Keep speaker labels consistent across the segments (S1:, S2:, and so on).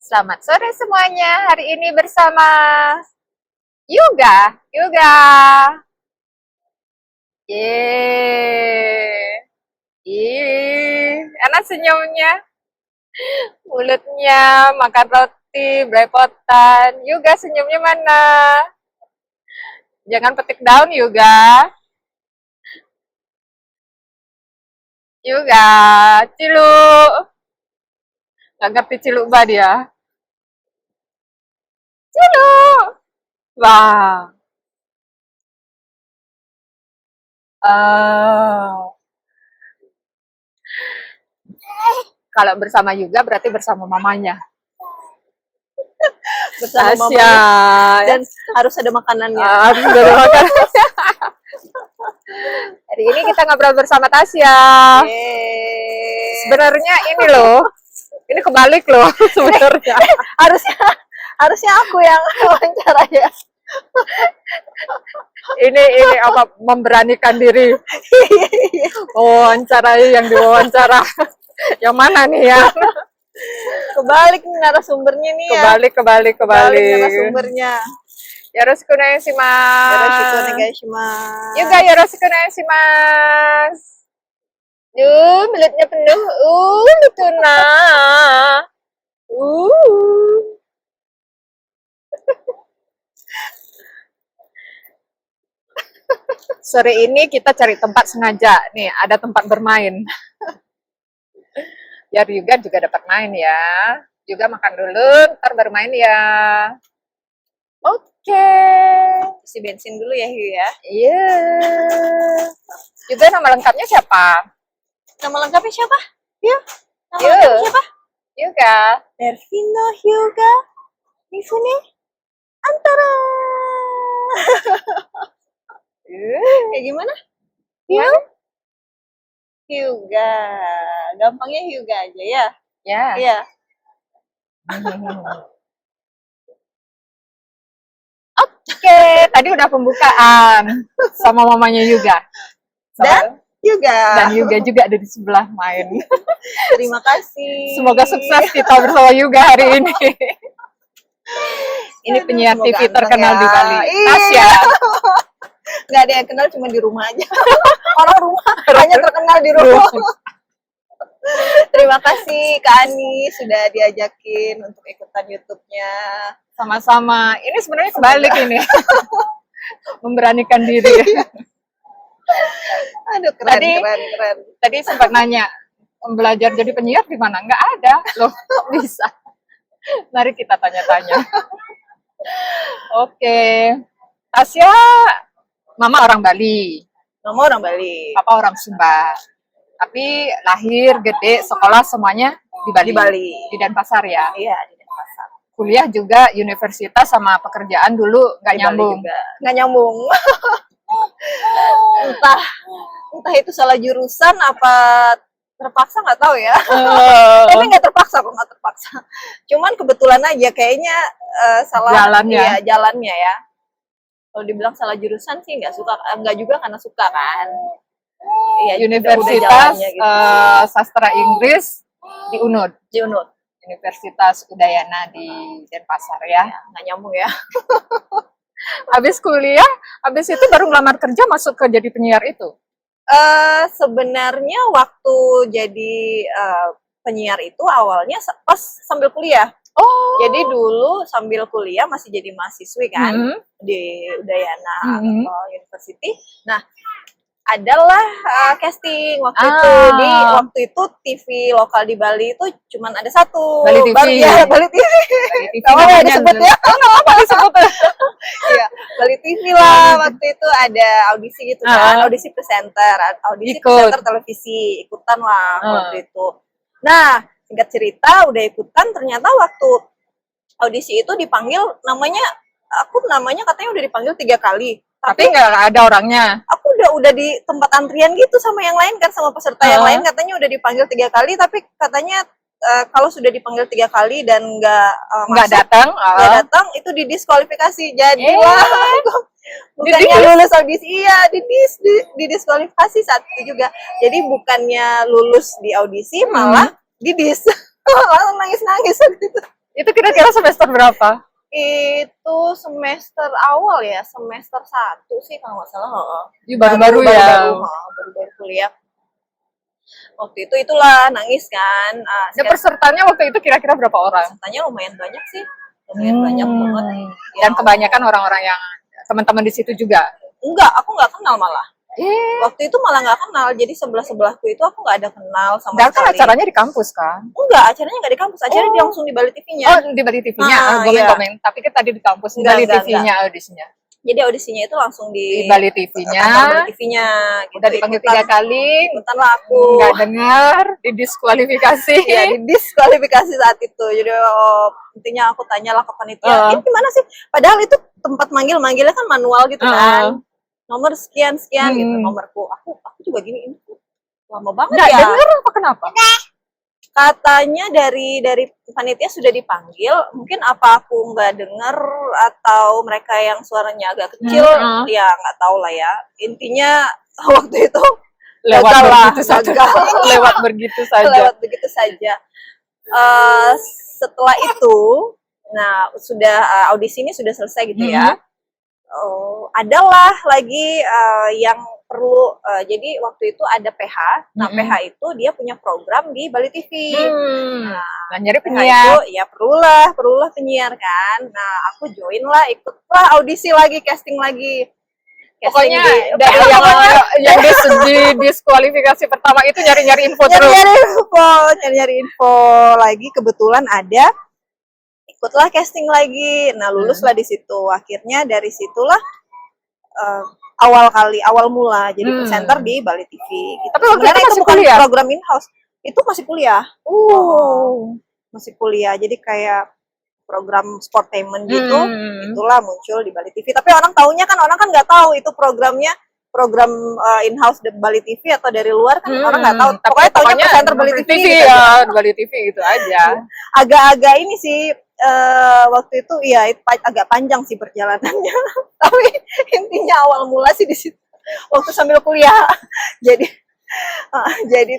S1: Selamat sore semuanya. Hari ini bersama Yuga. Yuga. Yeay. Ih, enak senyumnya. Mulutnya makan roti, belepotan. Yuga senyumnya mana? Jangan petik daun, Yuga. Yuga, ciluk. Gak ngerti ciluk bah dia. Ciluk. Wah. Kalau bersama Yuga berarti bersama mamanya.
S2: Bersama
S1: Tasya.
S2: mamanya dan harus ada makanannya.
S1: Harus ada makan. Hari ini kita ngobrol bersama Tasya.
S2: Yeay.
S1: Sebenarnya ini loh, ini kebalik loh sebenarnya.
S2: harusnya aku yang wawancara ya.
S1: Ini apa memberanikan diri. Wawancarai yang diwawancara. Yang mana nih ya?
S2: Kebalik nih narasumbernya nih ya.
S1: Kebalik.
S2: Narasumbernya.
S1: Yoroshiku onegaishimasu.
S2: Yoroshiku onegaishimasu.
S1: Yuga yoroshiku onegaishimasu. Mulutnya penuh. Lucu nah. Sore ini kita cari tempat sengaja. Nih, ada tempat bermain. Biar Yuga juga dapat main ya. Juga makan dulu, ntar bermain ya. Oke.
S2: Isi bensin dulu ya, Hiu ya.
S1: Iya. Juga nama lengkapnya siapa?
S2: Nama lengkapnya siapa? Hiu. Nama
S1: Hiu.
S2: lengkapnya siapa?
S1: Yuga.
S2: Dervino Hyuga Mifune Antara. Kayak gimana?
S1: Ya.
S2: Hyuga. Gampangnya Hyuga aja ya.
S1: Ya.
S2: Iya.
S1: Oke, tadi udah pembukaan sama mamanya Yuga.
S2: Dan Hyuga.
S1: Dan Yuga juga ada di sebelah main.
S2: Terima kasih.
S1: Semoga sukses kita bersama Yuga hari ini. Ini penyiar
S2: Semoga
S1: TV
S2: anteng
S1: terkenal
S2: ya.
S1: di Bali.
S2: Iya.
S1: Tasya.
S2: Nggak ada yang kenal, cuma di rumah aja. Orang rumah hanya terkenal di rumah. Terima kasih Kak Ani sudah diajakin untuk ikutan YouTube-nya.
S1: Sama-sama. Ini sebenarnya kebalik ini. Memberanikan diri.
S2: Aduh, keren.
S1: Tadi sempat nanya, belajar jadi penyiar di mana? Nggak ada. Loh, kok bisa? Mari kita tanya-tanya. Oke. Tasya, mama orang Bali.
S2: Mama orang Bali.
S1: Papa orang Sumba. Tapi lahir, gede, sekolah semuanya di Bali.
S2: Di Bali.
S1: Di Denpasar ya.
S2: Iya, di Denpasar.
S1: Kuliah juga universitas sama pekerjaan dulu nggak
S2: Di Bali
S1: nyambung.
S2: juga. Nggak nyambung. entah itu salah jurusan apa terpaksa, nggak tahu ya. Tapi nggak terpaksa kok, nggak terpaksa. Cuman kebetulan aja kayaknya salah
S1: Jalannya.
S2: Iya, jalannya ya. Kalau dibilang salah jurusan sih nggak suka, nggak juga karena suka kan. Iya,
S1: Universitas
S2: jalannya gitu.
S1: Sastra Inggris di UNUD.
S2: Di UNUD.
S1: Universitas Udayana di Denpasar ya.
S2: Ya, nggak nyambung ya.
S1: Habis kuliah, habis itu baru ngelamar kerja masuk ke jadi penyiar itu.
S2: Sebenarnya waktu jadi penyiar itu awalnya pas sambil kuliah.
S1: Oh.
S2: Jadi dulu sambil kuliah masih jadi mahasiswi kan di Udayana University. Nah, adalah casting waktu itu TV lokal di Bali itu cuman ada satu.
S1: Bali TV.
S2: Bali TV.
S1: Bali TV
S2: Nggak apa-apa
S1: namanya
S2: disebut
S1: dulu.
S2: ya.
S1: Nggak apa disebut.
S2: Iya, Bali TV lah. Waktu itu ada audisi gitu kan, audisi presenter televisi, ikutan lah waktu itu. Nah, singkat cerita udah ikutan, ternyata waktu audisi itu dipanggil namanya katanya udah dipanggil 3 kali.
S1: Tapi nggak ada orangnya.
S2: Aku udah di tempat antrian gitu sama yang lain kan, sama peserta yang lain, katanya udah dipanggil 3 kali, tapi katanya kalau sudah dipanggil 3 kali dan nggak datang itu didiskualifikasi. Jadi bukannya lulus audisi, iya didiskualifikasi saat itu juga. Jadi bukannya lulus di audisi malah didis. Langsung nangis waktu itu.
S1: Itu kira-kira semester berapa?
S2: Itu semester awal ya, semester 1 sih kalau nggak salah.
S1: Baru-baru ya.
S2: Baru-baru kuliah. Waktu itu itulah nangis kan.
S1: Pesertanya waktu itu kira-kira berapa orang?
S2: Pesertanya lumayan banyak sih, lumayan banyak banget.
S1: Dan kebanyakan orang-orang yang teman-teman di situ juga.
S2: Enggak, aku nggak kenal malah. Waktu itu malah nggak kenal, jadi sebelah-sebelahku itu aku nggak ada kenal sama
S1: Dan kan
S2: sekali.
S1: acaranya di kampus kan?
S2: Enggak, acaranya nggak di kampus, acaranya langsung di Bali TV-nya.
S1: Oh, di Bali TV-nya, komen. Tapi kan tadi di kampus, di Bali TV-nya audisinya.
S2: Jadi audisinya itu langsung di
S1: Bali TV-nya.
S2: Bali TV-nya.
S1: Gitu. Udah dipanggil 3 kali.
S2: Ikutan lah aku.
S1: Nggak dengar, didiskualifikasi.
S2: Ya, didiskualifikasi saat itu. Jadi intinya aku tanyalah ke panitia, ini gimana sih? Padahal itu tempat manggilnya kan manual gitu kan. Nomor sekian gitu nomorku. Aku juga gini, ini lama banget ya.
S1: Nggak denger apa kenapa?
S2: Katanya dari panitia sudah dipanggil, mungkin apa aku nggak dengar atau mereka yang suaranya agak kecil, ya nggak tahu lah ya. Intinya waktu itu lewat begitu saja. Setelah itu, nah sudah audisi ini sudah selesai gitu ya. Adalah lagi yang perlu, jadi waktu itu ada PH. Nah, PH itu dia punya program di Bali TV.
S1: Nah, nyari penyiar.
S2: Itu, ya perlulah penyiar kan. Nah, aku join lah, ikutlah audisi lagi, casting lagi.
S1: Pokoknya dari yang diskualifikasi pertama itu nyari-nyari info terus.
S2: Nyari-nyari info lagi, kebetulan ada. Ikutlah casting lagi. Nah, luluslah di situ. Akhirnya dari situlah awal mula jadi presenter di Bali TV gitu.
S1: Tapi waktu itu masih
S2: bukan
S1: kuliah?
S2: Program in-house. Itu masih kuliah. Masih kuliah. Jadi kayak program sportainment gitu. Itulah muncul di Bali TV. Tapi orang nggak tahu itu program in-house di Bali TV atau dari luar kan orang nggak tahu. Pokoknya presenter Bali TV gitu
S1: ya, Bali TV gitu aja.
S2: Agak-agak ini sih waktu itu ya agak panjang sih perjalanannya. Tapi intinya awal mula sih di situ. Waktu sambil kuliah. Jadi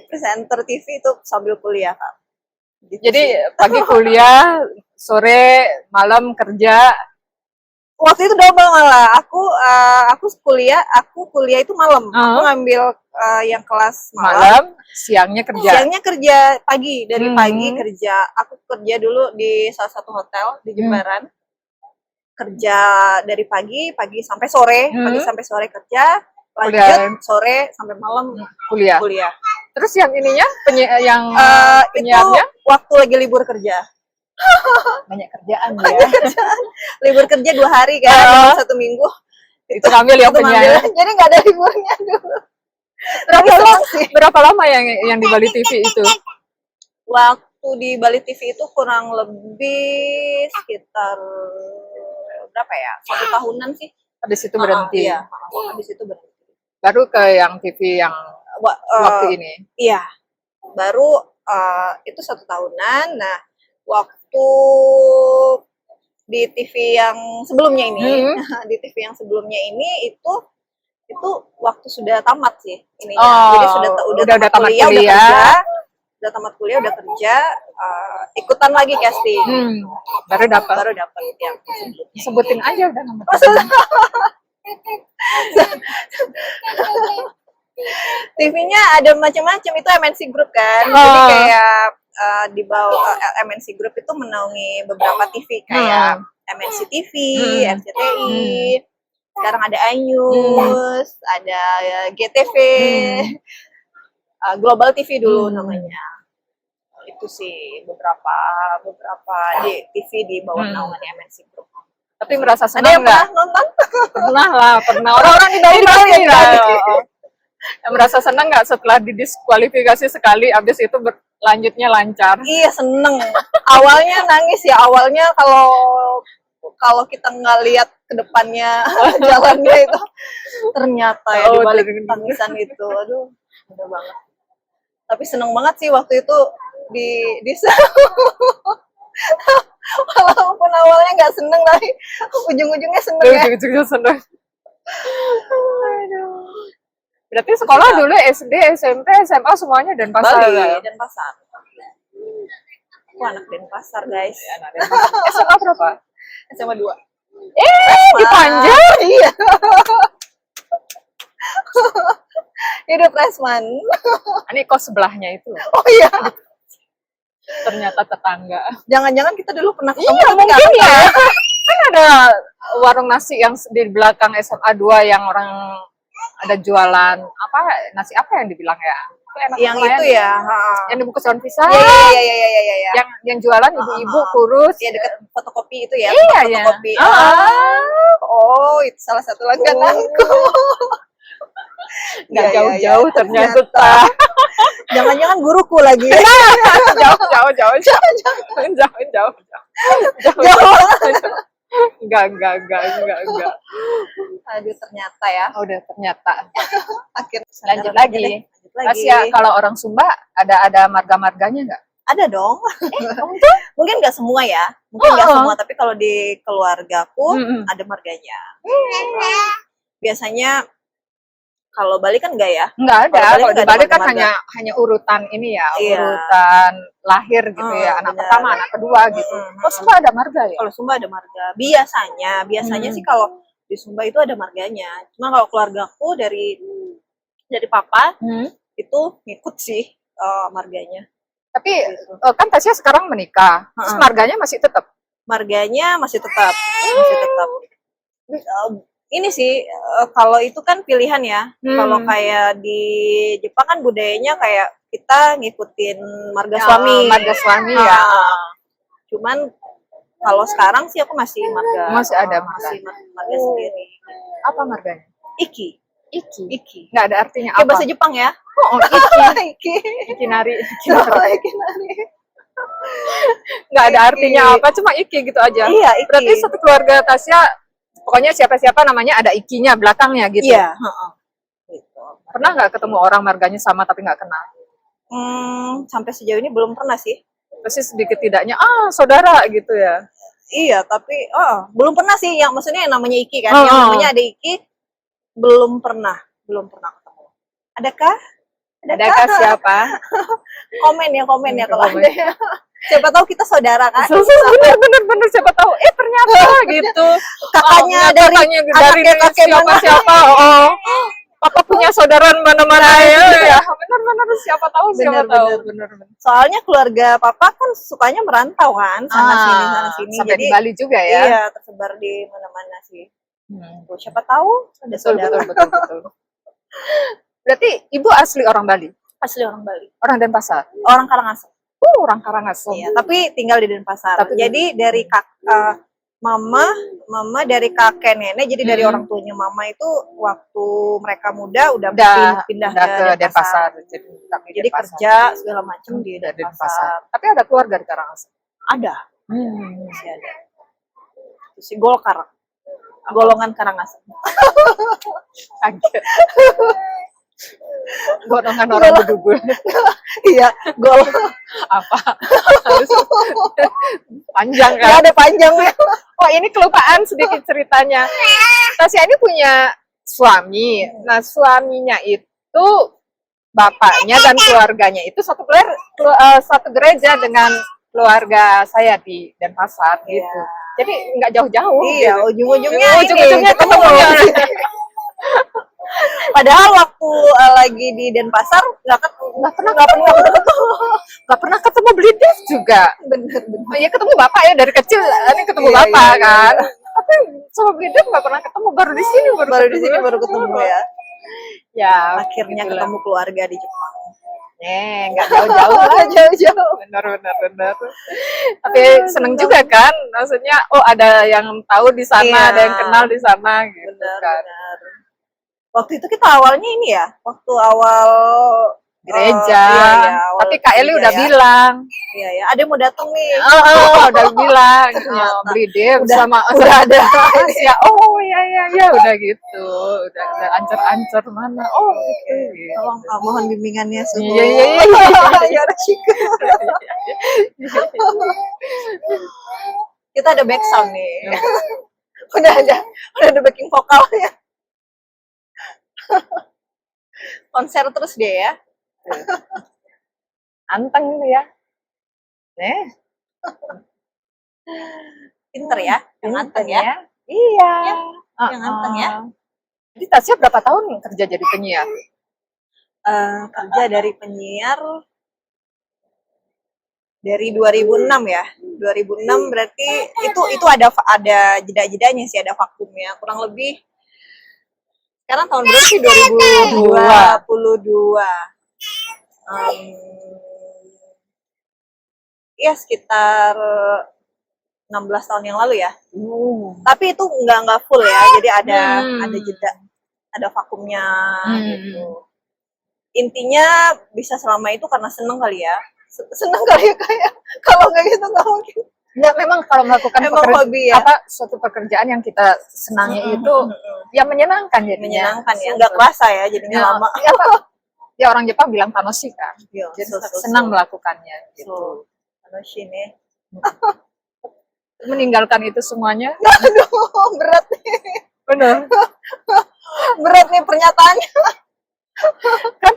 S2: presenter TV itu sambil kuliah, Kak. Gitu
S1: jadi
S2: sih.
S1: pagi kuliah, sore, malam kerja.
S2: Waktu itu double malah. Aku kuliah itu malam. Aku ngambil yang kelas malam.
S1: Siangnya kerja.
S2: Siangnya kerja pagi, dari pagi kerja. Aku kerja dulu di salah satu hotel di Jembaran. Kerja dari pagi sampai sore, pagi sampai sore kerja, lanjut sore sampai malam kuliah.
S1: Terus yang ininya penyiarnya
S2: itu waktu lagi libur kerja.
S1: Banyak kerjaan ya.
S2: Libur kerja 2 hari kan, 1 minggu.
S1: Itu ngambil yang penyiar.
S2: Jadi nggak ada liburnya dulu.
S1: Berapa lama yang di Bali TV itu?
S2: Waktu di Bali TV itu kurang lebih sekitar berapa ya? 1 tahunan sih.
S1: Habis itu berhenti.
S2: Iya, habis itu berhenti.
S1: Baru ke yang TV yang waktu ini.
S2: Iya. Baru itu 1 tahunan. Nah, waktu di TV yang sebelumnya ini, di TV yang sebelumnya ini itu waktu sudah tamat sih ininya. Jadi udah tamat kuliah, udah kerja, ikutan lagi casting.
S1: Baru dapat
S2: yang
S1: sebutin aja udah nama.
S2: TV-nya ada macam-macam, itu MNC Group kan. Jadi kayak di bawah MNC Group itu menaungi beberapa TV kayak MNC TV, RCTI, sekarang ada iNews, ada GTV, Global TV dulu namanya. Itu sih beberapa di TV di bawah naungan MNC Group.
S1: Tapi merasa senang nggak?
S2: Nonton?
S1: Pernah. Orang-orang di Bali pasti lah. Merasa senang nggak setelah didiskualifikasi sekali, abis itu lanjutnya lancar?
S2: Iya, seneng. Awalnya nangis ya. Awalnya kalau kita nggak lihat ke depannya jalannya itu, ternyata ya di balik tangisan itu, aduh, bener banget. Tapi seneng banget sih waktu itu di walaupun awalnya nggak seneng, tapi ujung-ujungnya seneng ya.
S1: Ujung-ujungnya seneng. Berarti sekolah dulu SD, SMP, SMA semuanya Denpasar.
S2: Bali, Denpasar. Aku anak Denpasar, guys.
S1: Anak Denpasar. SMA berapa?
S2: SMA 2.
S1: Di Panjang.
S2: Iya. Hidup Resman.
S1: Ini kos sebelahnya itu.
S2: Oh iya.
S1: Ternyata tetangga.
S2: Jangan-jangan kita dulu pernah ketemu.
S1: Iya,
S2: tapi
S1: mungkin
S2: nggak
S1: ya.
S2: tahu.
S1: Kan ada warung nasi yang di belakang SMA 2 yang orang ada jualan apa nasi apa yang dibilang ya? Itu enak
S2: Yang
S1: lumayan
S2: itu ya.
S1: Yang dibungkus daun pisang.
S2: Iya, iya, iya, iya, iya.
S1: Yang jualan ibu-ibu kurus.
S2: Ya dekat fotokopi itu ya.
S1: Iya, iya.
S2: Fotokopi. Oh, itu salah satu langgananku.
S1: Nggak
S2: Iya, iya,
S1: jauh-jauh
S2: iya.
S1: ternyata.
S2: Jangan-jangan guruku lagi.
S1: Jauh.
S2: Jauh.
S1: Enggak.
S2: Aduh, ternyata ya.
S1: Oh, udah ternyata.
S2: Akhirnya
S1: Lanjut
S2: sadar
S1: lagi.
S2: deh. Lanjut lagi.
S1: Tasya, kalau orang Sumba ada marga-marganya nggak?
S2: Ada dong. Mungkin nggak semua ya. Mungkin nggak semua, tapi kalau di keluargaku ada marganya. Biasanya kalau Bali kan enggak ya?
S1: Nggak ada.
S2: Kalau
S1: Kalau di
S2: nggak ada
S1: Bali kan
S2: marga-marga.
S1: hanya urutan ini ya,
S2: Iya.
S1: urutan lahir gitu ya, anak
S2: benar.
S1: pertama, anak kedua gitu. Kalau Sumba ada marga ya?
S2: Kalau Sumba ada marga. Biasanya sih kalau di Sumba itu ada marganya. Cuma kalau keluargaku dari papa itu ngikut sih marganya.
S1: Tapi kan Tasya sekarang menikah, terus marganya masih tetap.
S2: Marganya masih tetap. Ini sih kalau itu kan pilihan ya. Kalau kayak di Jepang kan budayanya kayak kita ngikutin marga suami.
S1: Marga suami ya.
S2: Cuman kalau sekarang sih aku masih marga.
S1: Masih ada marga.
S2: Masih marga sendiri.
S1: Apa marganya?
S2: Iki.
S1: Iki. Nggak ada artinya
S2: Kayak
S1: apa?
S2: bahasa Jepang ya.
S1: Oh, iki.
S2: Iki.
S1: Ikinari.
S2: Iki nari.
S1: Nggak ada
S2: Iki.
S1: artinya apa, cuma iki gitu aja.
S2: Iya, iki.
S1: Berarti satu keluarga Tasya, pokoknya siapa-siapa namanya ada ikinya belakangnya gitu.
S2: Iya. Gitu.
S1: Pernah nggak ketemu orang marganya sama tapi nggak kenal?
S2: Sampai sejauh ini belum pernah sih.
S1: Pasti sedikit tidaknya, saudara gitu ya.
S2: Iya, tapi belum pernah sih. Yang maksudnya yang namanya Iki kan,
S1: Oh,
S2: yang namanya ada Iki belum pernah ketemu. Adakah
S1: Siapa?
S2: Komen ya kalau
S1: Komen.
S2: ada ya. Siapa tahu kita saudara kan?
S1: Bener siapa tahu ternyata gitu.
S2: Kakaknya dari anaknya kakek mana?
S1: siapa. Papa punya saudara mana-mana ya. Bener siapa tahu. Bener.
S2: Soalnya keluarga papa kan sukanya merantau kan, sana sini.
S1: Sampai
S2: Jadi
S1: di Bali juga ya.
S2: iya, tersebar di mana-mana sih. Tuh, siapa tahu ada saudara.
S1: Betul. Berarti ibu asli orang Bali?
S2: Asli orang Bali.
S1: Orang Denpasar?
S2: Orang Karangasem.
S1: Orang Karangasem.
S2: Iya, tapi tinggal di Denpasar.
S1: Tapi
S2: jadi dari mama dari kakek nenek, jadi dari orang tuanya mama itu waktu mereka muda udah pindah ke Denpasar. Jadi kerja segala macam di Denpasar.
S1: Tapi ada keluarga di Karangasem?
S2: Ada. Masih ada. Itu si Golkar. Golongan Karangasem.
S1: Kaget. Golongan orang berdugul.
S2: Iya,
S1: apa? Harus panjang kan?
S2: Ya, ada panjangnya.
S1: Oh, ini kelupaan sedikit ceritanya. Tasya ini punya suami. Nah, suaminya itu bapaknya dan keluarganya itu satu gereja dengan keluarga saya di Denpasar gitu. Jadi nggak jauh-jauh.
S2: Iya,
S1: gitu.
S2: ujung-ujungnya
S1: ketemu.
S2: Padahal waktu lagi di Denpasar nggak
S1: pernah ketemu Blidev juga.
S2: Bener.
S1: Ya ketemu bapak ya dari kecil. Ini ketemu bapak kan. Tapi sama Blidev nggak pernah ketemu, baru di sini
S2: baru ketemu ya.
S1: Ya
S2: Akhirnya
S1: gitulah.
S2: ketemu keluarga di Jepang.
S1: Nggak jauh-jauh lah.
S2: Jauh-jauh.
S1: Benar. Tapi seneng juga kan, maksudnya ada yang tahu di sana, ada yang kenal di sana gitu.
S2: Benar. Waktu itu kita awalnya ini ya, waktu awal
S1: gereja. Tapi Kak Eli udah bilang.
S2: Iya ya, ada yang mau datang nih.
S1: Udah bilang. Beli deh sama udah ada. Ya, ya udah gitu. Udah ancer-ancer mana. Oh, gitu.
S2: Tolong mohon bimbingannya sungguh.
S1: Iya.
S2: Ya, kita ada back sound nih. udah ada backing vokalnya. Konser terus dia ya.
S1: Anteng gitu ya.
S2: Pinter ya, yang anteng ya.
S1: Iya.
S2: Yang anteng ya.
S1: Jadi Tasya berapa tahun kerja jadi penyiar?
S2: Kerja dari penyiar dari 2006 ya. 2006 berarti itu ada jeda-jedanya sih, ada vakumnya. Kurang lebih sekarang tahun berapa sih? 2022. Iya sekitar 16 tahun yang lalu ya. Tapi itu nggak full ya. Jadi ada jeda, ada vakumnya gitu. Intinya bisa selama itu karena seneng kali ya. Seneng kali ya, kayak kalau nggak gitu nggak mungkin.
S1: Nggak, memang kalau melakukan
S2: hobi ya.
S1: Suatu pekerjaan yang kita senangi itu ya menyenangkan jadinya.
S2: Menyenangkan ya, nggak kerasa ya jadinya lama.
S1: Ya orang Jepang bilang tanoshi kan. Jadi senang melakukannya gitu.
S2: Tanoshi nih.
S1: Meninggalkan itu semuanya.
S2: Aduh, berat nih.
S1: Bener.
S2: Berat nih pernyataannya.
S1: Kan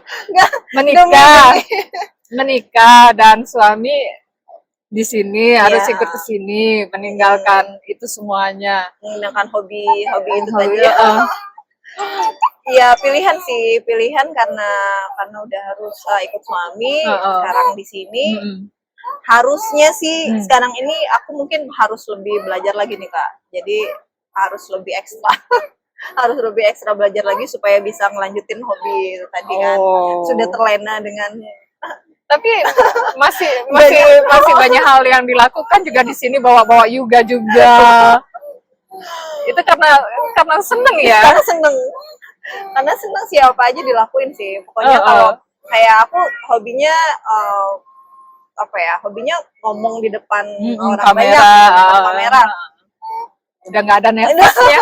S1: menikah dan suami di sini harus ikut ke sini, meninggalkan itu semuanya,
S2: meninggalkan hobi itu tadi. Iya, pilihan karena udah harus ikut suami sekarang di sini. Harusnya sih sekarang ini aku mungkin harus lebih belajar lagi nih Kak. Jadi harus lebih ekstra. Harus lebih ekstra belajar lagi supaya bisa ngelanjutin hobi itu tadi kan. Sudah terlena dengan
S1: tapi masih banyak hal yang dilakukan juga di sini, bawa yoga juga. Itu karena seneng ya.
S2: Karena seneng sih apa aja dilakuin sih. Pokoknya kalau kayak aku hobinya hobinya ngomong di depan orang
S1: kamera,
S2: banyak, kamera.
S1: Udah nggak ada nervousnya.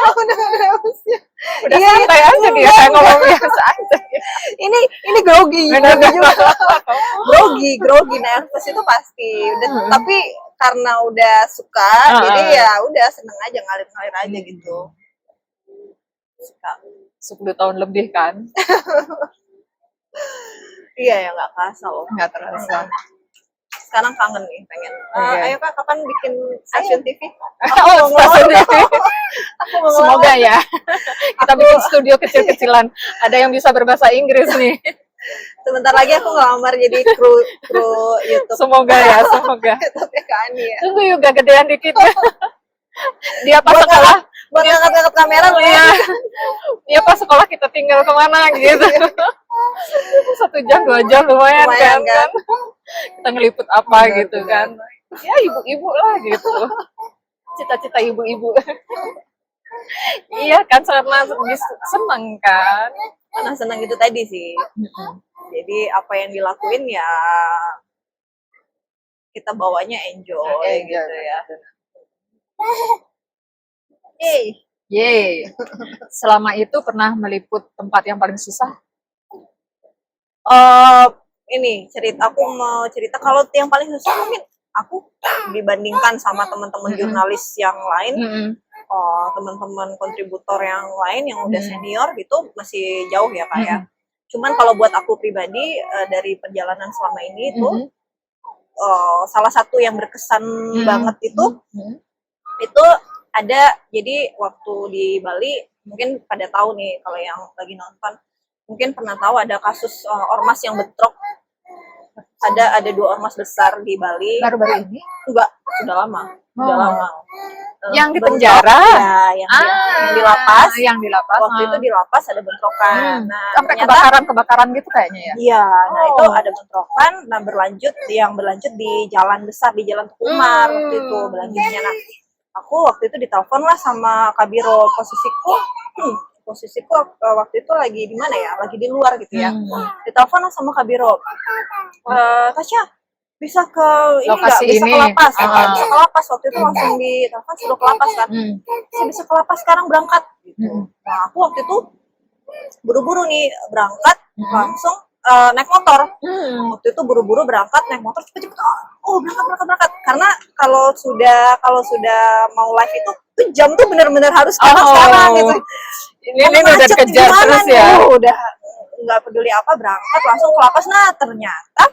S1: Udah
S2: iya,
S1: santai aja dia kayak ngomong biasa aja.
S2: Ini grogi juga. grogi nervous itu pasti. Tapi karena udah suka, jadi ya udah seneng aja, ngalir aja gitu. Suka.
S1: 10 tahun lebih kan.
S2: Iya ya, nggak kerasa loh.
S1: Nggak terasa.
S2: Sekarang kangen nih, pengen. Ayo Kak, kapan bikin stasiun TV?
S1: Stasiun TV. Semoga ya. Kita bikin studio kecil-kecilan. Ada yang bisa berbahasa Inggris nih.
S2: Sebentar lagi aku ngelamar jadi kru YouTube.
S1: Semoga ya, semoga.
S2: Tapi Kak Ani ya.
S1: Tunggu juga gedean dikit ya. Dia pas sekolah
S2: buat ngangkat kamera loh ya.
S1: Dia pas sekolah kita tinggal kemana gitu. 1 jam 2 jam lumayan kan. Kita ngeliput apa gitu kan. Ya ibu-ibu lah gitu. Cita-cita ibu-ibu. Iya kan, karena seneng kan.
S2: Karena seneng itu tadi sih. Jadi apa yang dilakuin ya kita bawanya enjoy gitu ya.
S1: Yeay. Selama itu pernah meliput tempat yang paling susah?
S2: Ini aku mau cerita kalau yang paling susah mungkin aku dibandingkan sama teman-teman jurnalis yang lain, teman-teman kontributor yang lain yang udah senior gitu masih jauh ya Kak ya. Cuman kalau buat aku pribadi dari perjalanan selama ini itu salah satu yang berkesan banget itu ada, jadi waktu di Bali mungkin pada tahu nih, kalau yang lagi nonton mungkin pernah tahu ada kasus ormas yang bentrok. Ada 2 ormas besar di Bali.
S1: Baru-baru ini?
S2: Enggak, sudah lama.
S1: Yang di penjara?
S2: Ya, yang di lapas.
S1: Yang di lapas.
S2: Waktu itu di lapas ada bentrokan. Nah,
S1: sampai kebakaran gitu kayaknya ya?
S2: Iya, nah itu ada bentrokan. Nah berlanjut di jalan besar, di Jalan Tukumar waktu itu berlanjutnya. Nah, aku waktu itu ditelepon lah sama Kabiro. Posisiku waktu itu lagi di mana ya? Lagi di luar gitu ya. Ditelepon lah sama Kabiro. Tasya, bisa ke ini nggak? Bisa ke lapas. Bisa ke lapas. Waktu itu langsung ditelepon suruh ke lapas kan. Bisa ke lapas sekarang, berangkat gitu. Nah, aku waktu itu buru-buru nih berangkat langsung naik motor. Waktu itu buru-buru berangkat naik motor cepet-cepet. Berangkat. Karena kalau sudah mau live itu jam tuh benar-benar harus sekarang gitu.
S1: Ini udah kejar terus ya.
S2: Udah nggak peduli apa, berangkat langsung ke lapas. Nah ternyata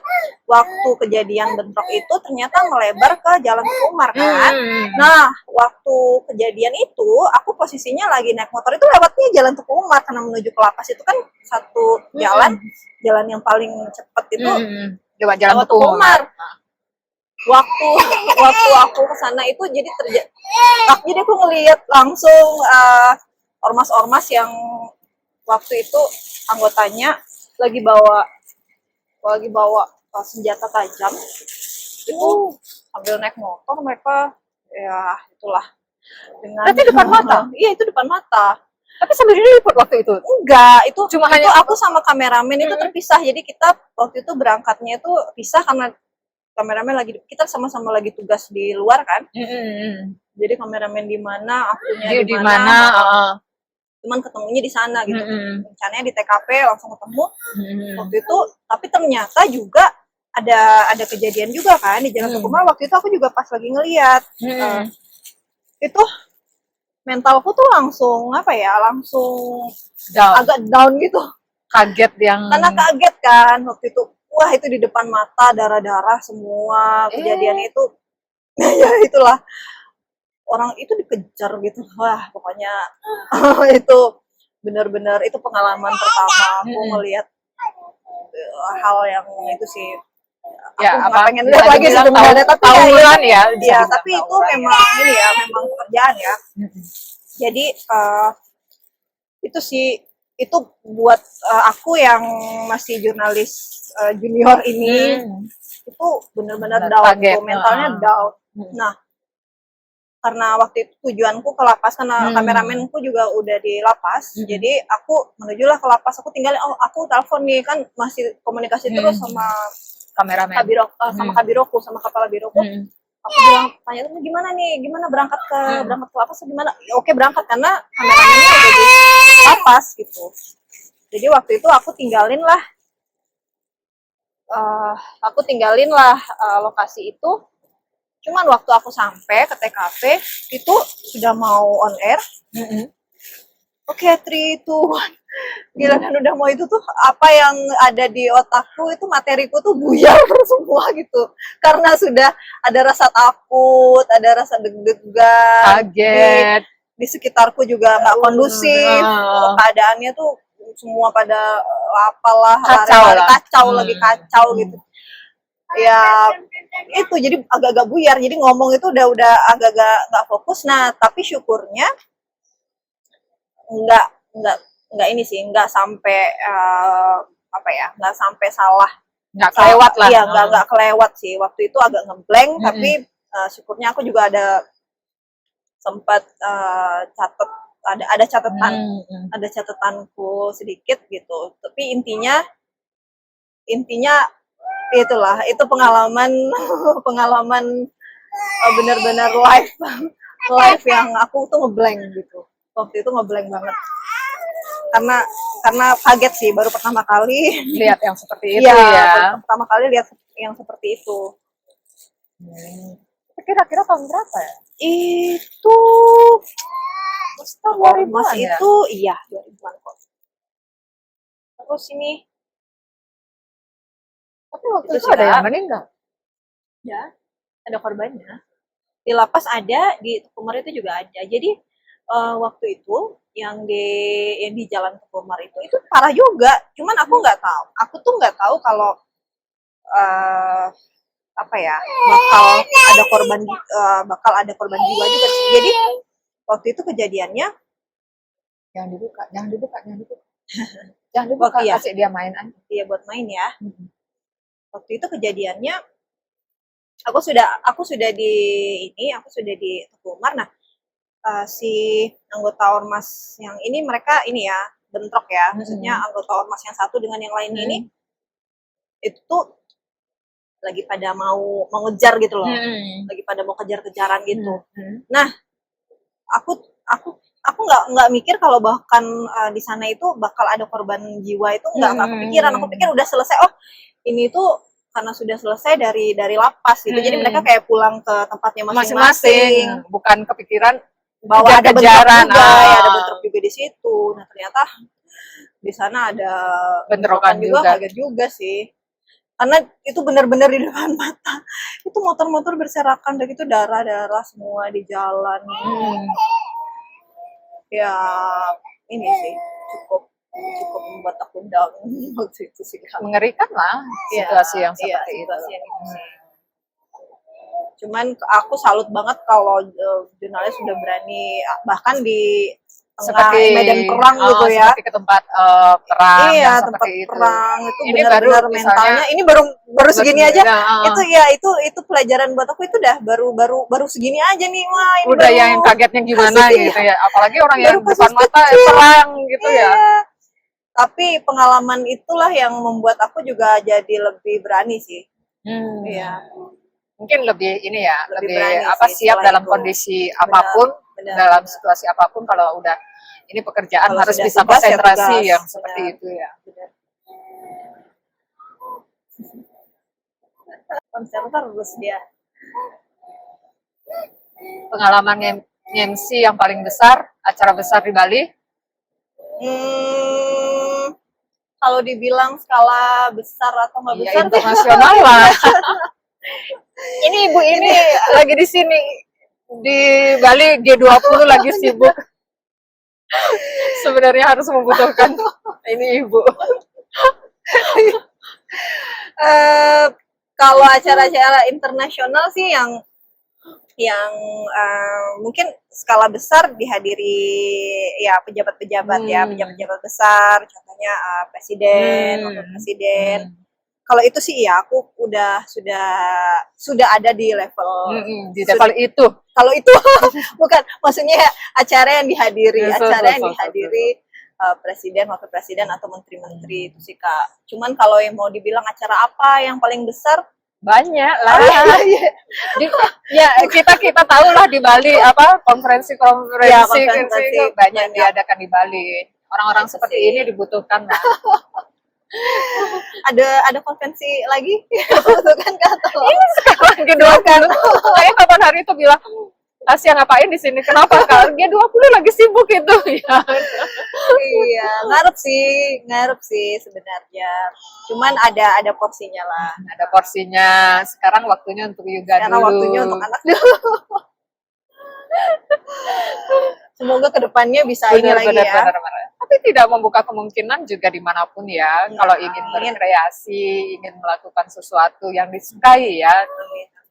S2: waktu kejadian bentrok itu ternyata melebar ke Jalan Teguh Umar kan. Nah waktu kejadian itu aku posisinya lagi naik motor, itu lewatnya Jalan Teguh Umar karena menuju ke lapas itu kan satu jalan yang paling cepet itu
S1: lewat Jalan
S2: lewat
S1: Teguh
S2: Teguh
S1: Umar.
S2: Umar. Waktu aku kesana itu jadi jadi aku ngelihat langsung ormas-ormas yang waktu itu anggotanya lagi bawa senjata tajam itu sambil naik motor mereka, ya itulah dengan
S1: Berarti depan mata?
S2: Iya itu depan mata.
S1: Tapi sambil diliput waktu itu?
S2: Enggak, itu
S1: Cuma
S2: itu
S1: hanya
S2: aku sama kameramen itu terpisah. Jadi kita waktu itu berangkatnya itu pisah karena kameramen kita sama-sama lagi tugas di luar kan. Jadi kameramen di mana, akunya di mana. Cuman ketemunya di sana gitu. Rencananya di TKP langsung ketemu waktu itu. Tapi ternyata juga ada kejadian juga kan di Jalan Teguh Umar. Waktu itu aku juga pas lagi ngeliat itu mentalku tuh langsung langsung agak down gitu.
S1: Kaget yang
S2: Karena kaget kan waktu itu. Wah itu di depan mata darah-darah semua kejadian itu. Ya itulah. Orang itu dikejar gitu. Wah pokoknya itu benar-benar itu pengalaman pertama aku ngelihat hal yang itu sih.
S1: ya,
S2: Aku nggak pengen lihat
S1: bisa
S2: lagi
S1: dibilang
S2: sebenarnya, tapi
S1: tawuran ya. bisa
S2: ya
S1: dibilang
S2: tapi itu
S1: tawuran.
S2: memang pekerjaan ya. Jadi itu sih itu buat aku yang masih jurnalis junior ini itu benar-benar down
S1: kaget.
S2: tuh, mentalnya down. Nah karena waktu itu tujuanku ke lapas karena kameramenku juga udah di lapas, jadi aku menujulah ke lapas. Aku tinggal aku telepon nih kan masih komunikasi terus sama
S1: Kameramen.
S2: sama kabiroku, sama kepala biroku. Aku bilang tanya tuh gimana berangkat ke lapas gimana? Ya, oke berangkat karena kameramennya udah di lapas gitu. Jadi waktu itu aku tinggalin lah lokasi itu. Cuman waktu aku sampai ke TKP itu sudah mau on air. Oke, 3, 2, 1. Gila kan udah mau itu tuh apa yang ada di otakku itu materiku tuh buyar semua gitu. Karena sudah ada rasa takut, ada rasa deg-degan.
S1: Kaget.
S2: Di sekitarku juga nggak kondusif. Keadaannya tuh semua pada apalah lagi kacau gitu. Ya itu jadi agak-agak buyar, jadi ngomong itu udah agak-agak nggak fokus. Nah tapi syukurnya nggak ini sih, nggak sampai nggak sampai salah,
S1: nggak kelewat lah.
S2: Iya nggak kelewat sih, waktu itu agak ngeblank. Tapi syukurnya aku juga ada sempat catat, ada catatan, ada catatanku sedikit gitu. Tapi intinya itulah, itu pengalaman benar-benar live yang aku tuh ngeblank gitu. Waktu itu ngeblank banget karena kaget sih, baru pertama kali
S1: lihat yang seperti itu
S2: ya. Pertama kali lihat yang seperti itu.
S1: Kira-kira tahun berapa ya?
S2: Itu ormas itu iya 2000-an kok. Terus ini
S1: tapi waktu itu ada yang meninggal.
S2: Ya, ada korbannya. Di lapas ada, di Teguh Umar itu juga ada. Jadi waktu itu yang di Jalan Teguh Umar itu parah juga. Cuman aku nggak tahu. Aku tuh nggak tahu kalau bakal ada korban jiwa juga. Jadi waktu itu kejadiannya
S1: jangan dibuka. Jangan dibuka, kasih dia main aja.
S2: Iya buat main ya. Waktu itu kejadiannya aku sudah di Teguh Umar. Nah si anggota ormas yang ini mereka ini ya bentrok ya, maksudnya anggota ormas yang satu dengan yang lain ini itu tuh lagi pada mau ngejar gitu loh, lagi pada mau kejar-kejaran gitu. Nah aku nggak mikir kalau bahkan di sana itu bakal ada korban jiwa, itu nggak kepikiran. Aku pikir udah selesai, ini tuh karena sudah selesai dari lapas gitu. Jadi mereka kayak pulang ke tempatnya masing-masing.
S1: Bukan kepikiran
S2: bahwa ada bentrok juga,
S1: ada
S2: bentrok juga di situ. Nah ternyata di sana ada
S1: bentrokan
S2: juga,
S1: juga.
S2: kaget juga sih. Karena itu benar-benar di depan mata. Itu motor-motor berserakan, dan itu darah-darah semua di jalan. Ya, ini sih cukup membuat aku down waktu itu sih.
S1: Mengerikan lah situasi yang seperti itu.
S2: Cuman aku salut banget kalau jurnalis sudah berani bahkan di
S1: seperti
S2: medan perang gitu ya.
S1: Seperti ke tempat perang.
S2: Iya,
S1: yang
S2: tempat
S1: itu.
S2: perang itu
S1: Ini
S2: benar-benar mentalnya. Ini baru segini aja. Itu pelajaran buat aku, itu dah baru segini aja nih. Wah, ini
S1: udah
S2: baru
S1: yang kagetnya gimana gitu ya. Apalagi orang yang depan mata perang gitu ya.
S2: Tapi pengalaman itulah yang membuat aku juga jadi lebih berani sih. Iya.
S1: Mungkin lebih ini ya, lebih
S2: sih,
S1: siap dalam kondisi apapun, dalam situasi apapun. Kalau udah ini pekerjaan kalau harus bisa konsentrasi yang seperti itu ya.
S2: Konsen terus dia.
S1: Pengalaman MC yang paling besar, acara besar di Bali?
S2: Kalau dibilang skala besar atau nggak besar,
S1: internasional lah. Ini ibu ini lagi di sini di Bali G20 lagi sibuk. Sebenarnya harus membutuhkan ini ibu.
S2: Kalau acara-acara internasional sih yang mungkin skala besar dihadiri ya pejabat-pejabat ya, pejabat-pejabat besar, contohnya presiden, wakil presiden. Kalau itu sih ya aku sudah ada di level
S1: itu.
S2: Kalau itu bukan, maksudnya acara yang dihadiri, presiden, wakil presiden atau menteri-menteri itu sih Kak. Cuman kalau yang mau dibilang acara apa yang paling besar,
S1: banyak lah. Ya kita tahu lah di Bali konferensi banyak diadakan di Bali. Orang-orang seperti ini dibutuhkan lah.
S2: ada konvensi lagi butuhkan atau
S1: ini sekarang G20 saya kapan hari itu bilang Asia ngapain di sini, kenapa Kak? G20 lagi sibuk itu ya.
S2: Iya, ngarep sih sebenarnya, cuman ada porsinya lah,
S1: ada porsinya. Sekarang waktunya untuk yoga dulu,
S2: waktunya untuk anak dulu. Semoga kedepannya bisa ini lagi ya.
S1: Tapi tidak membuka kemungkinan juga dimanapun ya. Kalau ingin berkreasi, ingin melakukan sesuatu yang disukai ya.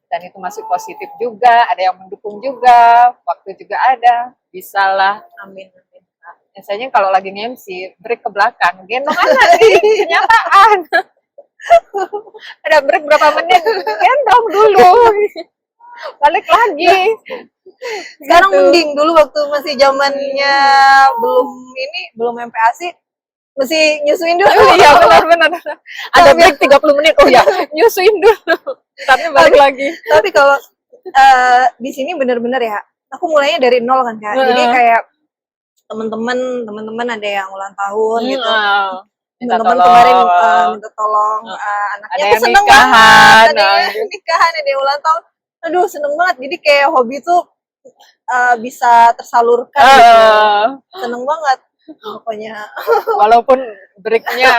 S1: Dan itu masih positif juga. Ada yang mendukung juga. Waktu juga ada. Bisalah.
S2: Amin.
S1: Biasanya kalau lagi nge-MC, break ke belakang. Gendong anak nih, kenyataan. Ada break berapa menit, gendong dulu. Balik lagi.
S2: Sekarang mending, dulu waktu masih zamannya belum MPASI, mesti nyusuin dulu.
S1: Iya benar. Ada break 30 menit. Oh ya, nyusuin dulu. Tapi balik lagi.
S2: Tapi kalau di sini benar-benar ya, aku mulainya dari nol kan Kak. Jadi kayak teman-teman ada yang ulang tahun gitu. Teman-teman kemarin minta tolong anaknya, aku seneng banget. Ada yang nikahan, ada yang ulang tahun. Aduh, seneng banget. Jadi kayak hobi tuh bisa tersalurkan gitu. Seneng banget pokoknya.
S1: Walaupun breaknya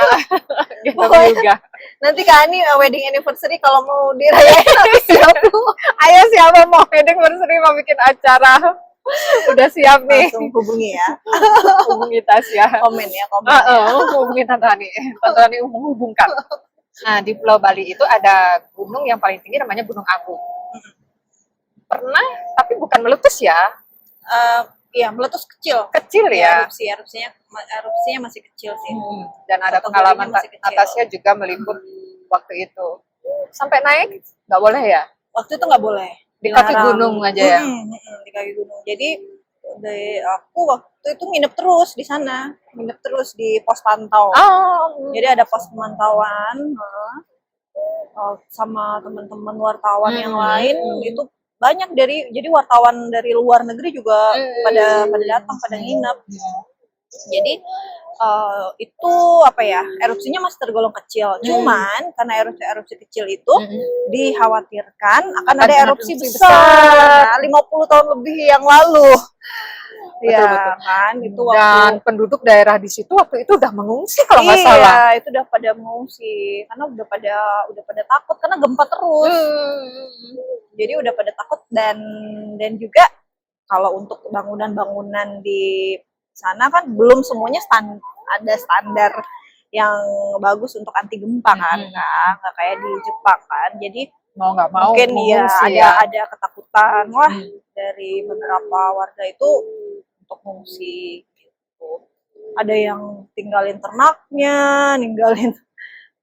S1: gitu juga.
S2: Nanti Kak Ani wedding anniversary kalau mau dirayain siap.
S1: Ayo siapa mau wedding anniversary, mau bikin acara, udah siap nih.
S2: Langsung hubungi ya.
S1: Hubungi Tasya.
S2: Komen ya.
S1: Hubungi Tante Ani menghubungkan. Nah, di Pulau Bali itu ada gunung yang paling tinggi, namanya Gunung Agung. Pernah, tapi bukan meletus ya?
S2: Iya, meletus kecil
S1: ya.
S2: Erupsinya masih kecil sih.
S1: Dan ada pengalaman atasnya juga meliput waktu itu. Sampai naik nggak boleh ya?
S2: Waktu itu nggak boleh.
S1: Di kaki gunung aja ya?
S2: Di kaki gunung. Jadi aku waktu itu nginep terus di sana, nginep terus di pos pantau. Jadi ada pos pemantauan sama teman-teman wartawan yang lain itu. Banyak jadi wartawan dari luar negeri juga pada datang, pada nginep. Jadi itu erupsinya masih tergolong kecil. Cuman karena erupsi kecil itu dikhawatirkan akan ada erupsi besar. 50 tahun lebih yang lalu. Iya
S1: betul.
S2: kan, itu
S1: Dan
S2: waktu
S1: penduduk daerah di situ waktu itu udah mengungsi kalau nggak
S2: iya,
S1: salah.
S2: itu udah pada mengungsi karena udah pada takut karena gempa terus. Jadi udah pada takut dan juga kalau untuk bangunan-bangunan di sana kan belum semuanya ada standar yang bagus untuk anti gempa kan, nggak kayak di Jepang kan. Jadi
S1: Mau nggak mau
S2: mungkin ya
S1: mengungsi
S2: ada ketakutan wah dari beberapa warga itu untuk mengungsi gitu. Ada yang tinggalin ternaknya, ninggalin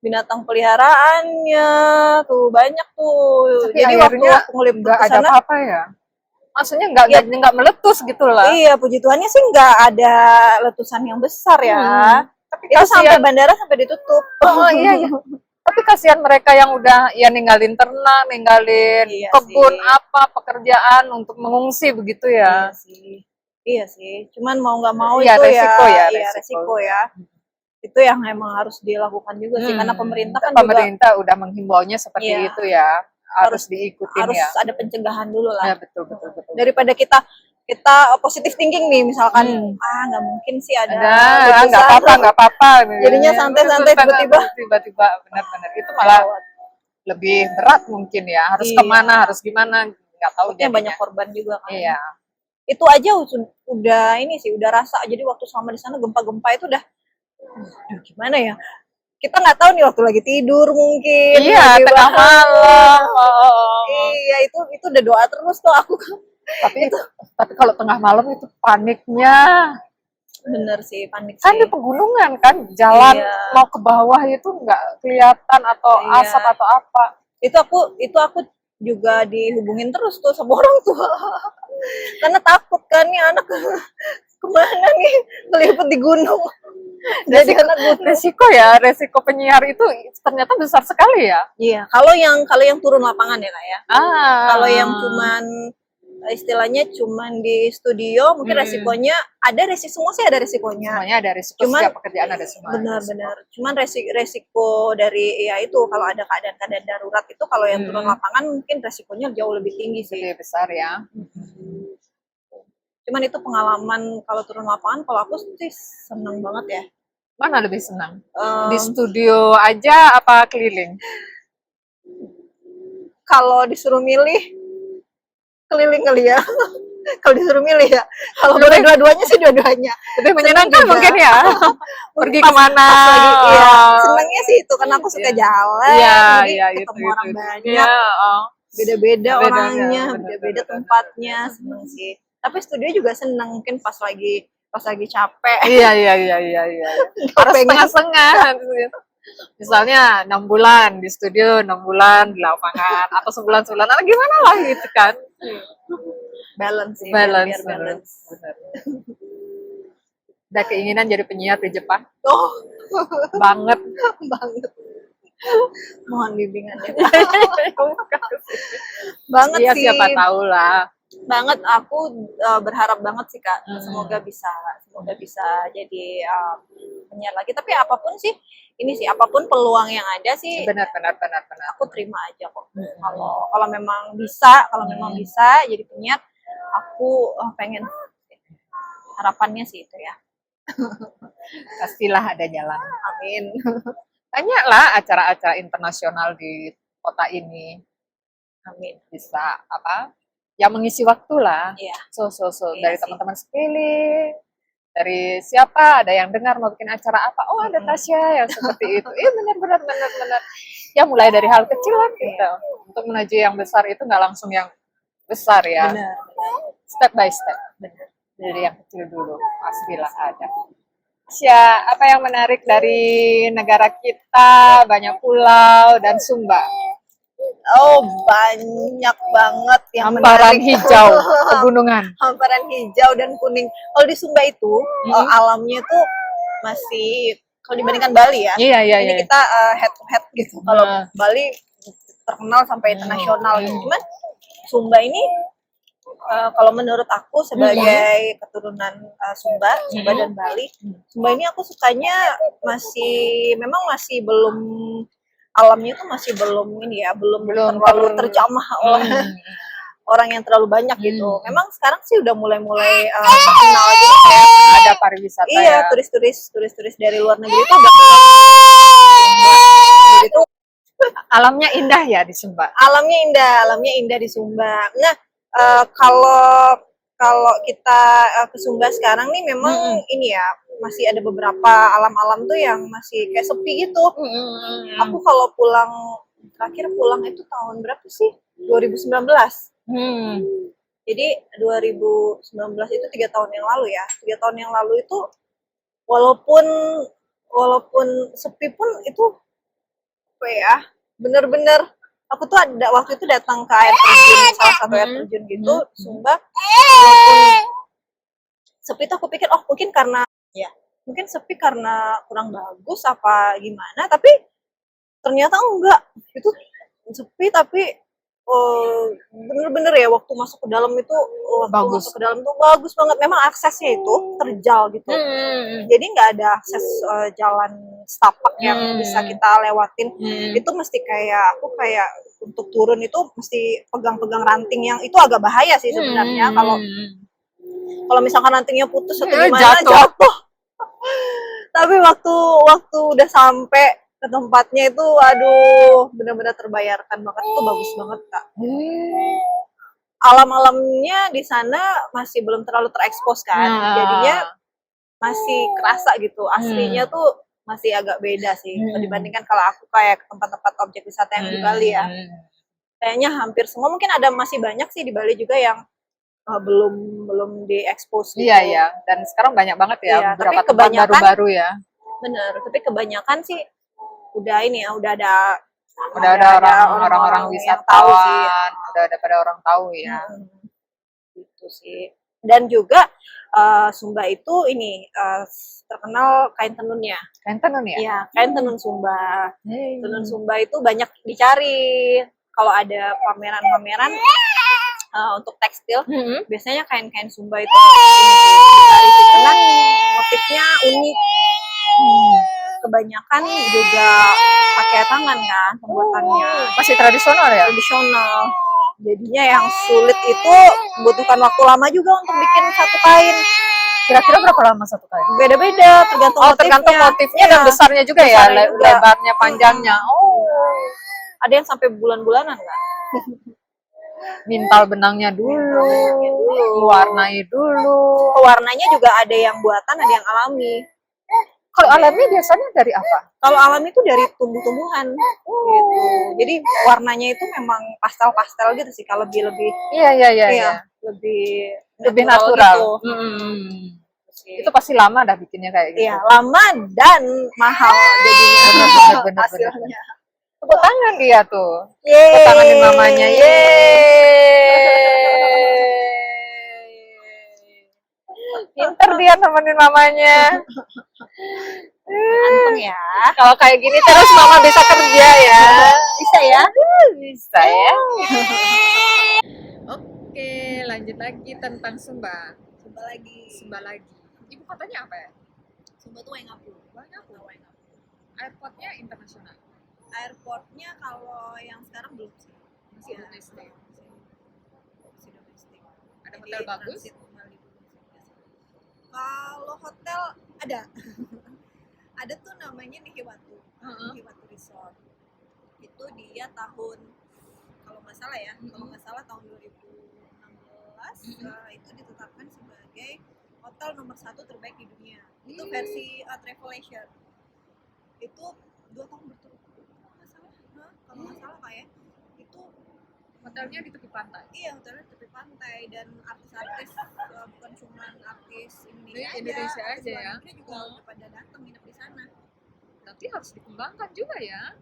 S2: binatang peliharaannya, tuh banyak tuh.
S1: Tapi
S2: Jadi waktu
S1: akhirnya
S2: ngeliput
S1: nggak
S2: ke
S1: ada
S2: sana,
S1: apa-apa ya. Maksudnya nggak
S2: ya,
S1: nggak meletus gitu lah.
S2: iya puji Tuhannya sih nggak ada letusan yang besar ya.
S1: Tapi
S2: Itu sampai
S1: kasihan.
S2: bandara sampai ditutup.
S1: Oh iya iya. Tapi kasihan mereka yang udah ya ninggalin ternak, ninggalin
S2: Iya
S1: kebun
S2: sih.
S1: apa pekerjaan untuk mengungsi begitu
S2: Iya
S1: ya.
S2: sih. Iya sih. Cuman mau nggak mau
S1: Iya,
S2: itu
S1: resiko ya,
S2: iya resiko ya. Itu yang emang harus dilakukan juga sih karena pemerintah kan juga
S1: pemerintah udah menghimbaunya seperti
S2: iya,
S1: itu ya. Harus
S2: harus
S1: diikutin
S2: harus
S1: ya.
S2: ada pencegahan dulu
S1: Ya
S2: lah.
S1: betul betul betul.
S2: Daripada kita positive thinking nih misalkan nggak mungkin sih ada
S1: Ada, nggak
S2: letusan.
S1: apa-apa, nggak apa-apa.
S2: Jadinya santai-santai
S1: tiba-tiba benar-benar itu malah lebih berat mungkin ya. Harus
S2: Iya.
S1: kemana, harus gimana, nggak tahu
S2: Takutnya
S1: jadinya.
S2: banyak korban juga kan.
S1: Iya.
S2: Itu aja udah ini sih udah rasa. Jadi waktu selama di sana gempa-gempa itu udah aduh, gimana ya? Kita nggak tahu nih waktu lagi tidur mungkin.
S1: Iya,
S2: lagi
S1: tengah
S2: bangun.
S1: malam.
S2: Iya, itu udah doa terus tuh aku.
S1: Tapi kalau tengah malam itu paniknya.
S2: Bener sih, panik
S1: Kan di
S2: sih.
S1: pegunungan kan, jalan
S2: Iya.
S1: mau ke bawah itu nggak kelihatan atau
S2: Iya.
S1: asap atau apa.
S2: Itu aku juga dihubungin terus tuh sama orang tua. Karena takut kan nih anak kemana nih keliput di gunung. Jadi anak gunung.
S1: Resiko penyiar itu ternyata besar sekali ya.
S2: Iya, kalau yang turun lapangan ya Kak ya. Kalau yang cuman istilahnya cuman di studio mungkin resikonya semua sih ada resikonya.
S1: Semuanya ada resiko, setiap pekerjaan ada semua.
S2: Benar-benar. Cuman resiko dari ya itu kalau ada keadaan-keadaan darurat itu kalau yang turun lapangan mungkin resikonya jauh lebih tinggi sih.
S1: Lebih besar ya.
S2: Cuman itu pengalaman kalau turun lapangan kalau aku sih seneng banget ya.
S1: Mana lebih senang? Di studio aja apa keliling?
S2: Kalau disuruh milih keliling kali ya. Kalau disuruh milih ya. Kalau boleh dua-duanya sih dua-duanya.
S1: Lebih menyenangkan mungkin ya. Pergi kemana?
S2: Iya, senangnya sih itu karena aku suka jalan. Jadi ketemu orang banyak. Beda-beda orangnya, beda-beda tempatnya, seneng sih. Tapi studio juga seneng mungkin pas lagi capek.
S1: Iya. Harus setengah-setengah. Misalnya 6 bulan di studio, 6 bulan di lapangan, atau sebulan-sebulan, gimana lah gitu kan.
S2: Balance sih,
S1: Balance.
S2: biar balance.
S1: Benar. Ada keinginan jadi penyiar di Jepang?
S2: Oh,
S1: Banget.
S2: Mohon bimbingannya. Banget
S1: Iya,
S2: sih.
S1: siapa tahu lah.
S2: Banget aku berharap banget sih Kak semoga bisa jadi penyiar lagi tapi apapun sih apapun peluang yang ada sih
S1: Benar.
S2: aku terima aja kok kalau memang bisa jadi penyiar aku pengen harapannya sih itu ya
S1: Pastilah ada jalan.
S2: amin.
S1: Banyaklah acara-acara internasional di kota ini.
S2: Amin.
S1: Bisa ya mengisi waktu lah.
S2: Iya.
S1: So
S2: Iya
S1: dari
S2: sih.
S1: teman-teman sekeliling, dari siapa ada yang dengar mau bikin acara apa, oh ada Tasya yang seperti itu. Iya benar. Ya mulai dari hal kecil lah gitu. Untuk menuju yang besar itu nggak langsung yang besar ya.
S2: Benar.
S1: Step by step. Benar. Dari yang kecil dulu pastilah ada. Tasya, apa yang menarik dari negara kita, banyak pulau dan Sumba?
S2: Oh banyak banget yang
S1: Hamparan
S2: menarik.
S1: hijau, pegunungan.
S2: Hamparan hijau dan kuning. Kalau di Sumba itu alamnya tuh masih kalau dibandingkan Bali ya.
S1: Iya.
S2: Ini kita head to head gitu. Kalau Bali terkenal sampai internasional gitu. Cuman Sumba ini kalau menurut aku sebagai keturunan Sumba dan Bali, Sumba ini aku sukanya memang masih belum alamnya tuh masih belum terlalu terjamah oleh orang yang terlalu banyak gitu. Memang sekarang sih udah mulai terkenal gitu kayak
S1: Ada pariwisata
S2: iya,
S1: ya.
S2: turis-turis dari luar negeri itu udah mulai gitu.
S1: Alamnya indah ya di Sumba.
S2: Alamnya indah di Sumba. Nah, kalau kalau kita ke Sumba sekarang nih memang ini ya masih ada beberapa alam-alam tuh yang masih kayak sepi gitu. Aku kalau terakhir pulang itu tahun berapa sih? 2019. Jadi 2019 itu 3 tahun yang lalu ya. 3 tahun yang lalu itu walaupun sepi pun itu apa ya? Bener-bener aku tuh ada waktu itu datang ke air terjun, salah satu air terjun gitu, Sumba. Walaupun sepi tuh aku pikir oh mungkin sepi karena kurang bagus apa gimana, tapi ternyata enggak. Itu sepi tapi bener-bener ya waktu masuk ke dalam itu
S1: Bagus.
S2: masuk ke dalam tuh bagus banget. Memang aksesnya itu terjal gitu. Jadi nggak ada akses jalan setapak yang bisa kita lewatin. Itu mesti aku kayak untuk turun itu mesti pegang-pegang ranting yang itu agak bahaya sih sebenarnya kalau misalkan rantingnya putus atau gimana jatuh. Tapi waktu udah sampai ke tempatnya itu aduh benar-benar terbayarkan banget, itu bagus banget Kak. Alam-alamnya di sana masih belum terlalu terekspos kan, jadinya masih kerasa gitu, aslinya tuh masih agak beda sih dibandingkan kalau aku kayak ke tempat-tempat objek wisata yang di Bali ya. Kayaknya hampir semua, mungkin ada masih banyak sih di Bali juga yang belum diekspos gitu.
S1: Iya, dan sekarang banyak banget ya beberapa tempat baru-baru ya.
S2: Bener, tapi kebanyakan sih udah ada
S1: orang-orang wisatawan, udah ada pada orang tahu ya.
S2: Gitu sih. Dan juga Sumba itu ini terkenal kain tenunnya.
S1: Kain tenun ya?
S2: Iya, kain tenun Sumba. Tenun Sumba itu banyak dicari. Kalau ada pameran-pameran untuk tekstil, biasanya kain-kain Sumba itu dicari karena motifnya unik. Kebanyakan juga pakai tangan kan pembuatannya.
S1: Masih tradisional ya?
S2: Tradisional. Jadinya yang sulit itu membutuhkan waktu lama juga untuk bikin satu kain.
S1: Kira-kira berapa lama satu kain?
S2: Beda-beda, tergantung
S1: motifnya dan besarnya juga ya, lebarnya, panjangnya.
S2: Ada yang sampai bulan-bulanan nggak?
S1: Mintal benangnya dulu, warnai dulu.
S2: Warnanya juga ada yang buatan, ada yang alami.
S1: Kalau alami biasanya dari apa?
S2: Kalau alami itu dari tumbuh-tumbuhan gitu. Jadi warnanya itu memang pastel-pastel gitu sih. Kalau lebih
S1: Iya. Lebih natural. Gitu. Itu pasti lama dah bikinnya kayak gitu.
S2: Iya, lama dan mahal jadinya.
S1: Bener.
S2: Hasilnya.
S1: Tepuk tangan dia tuh. Tepuk tanganin mamanya. Pinter dia nemenin mamanya.
S2: Anteng ya.
S1: Kalau kayak gini terus mama bisa kerja ya.
S2: Bisa ya?
S1: Bisa ya. Oke, lanjut lagi tentang Sumba. Sumba lagi. Ibu kotanya apa ya?
S2: Sumba tuh Waingapu.
S1: Airportnya internasional.
S2: Airportnya kalau yang sekarang belum sih.
S1: Masih domestik. Ada
S2: Jadi,
S1: hotel bagus?
S2: Kalau hotel ada. Ada tuh namanya Nihiwatu. Nihiwatu Resort. Itu dia tahun kalau nggak salah tahun 2016 itu ditetapkan sebagai hotel nomor 1 terbaik di dunia. Itu versi Travelation. Itu 2 tahun berturut-turut kalau nggak salah kayak itu
S1: Hotelnya di tepi pantai.
S2: Iya, hotelnya di tepi pantai dan artis-artis bukan cuma artis
S1: Indonesia aja ya.
S2: Negeri juga udah pada datang nginep di sana.
S1: Tapi harus dikembangkan juga ya.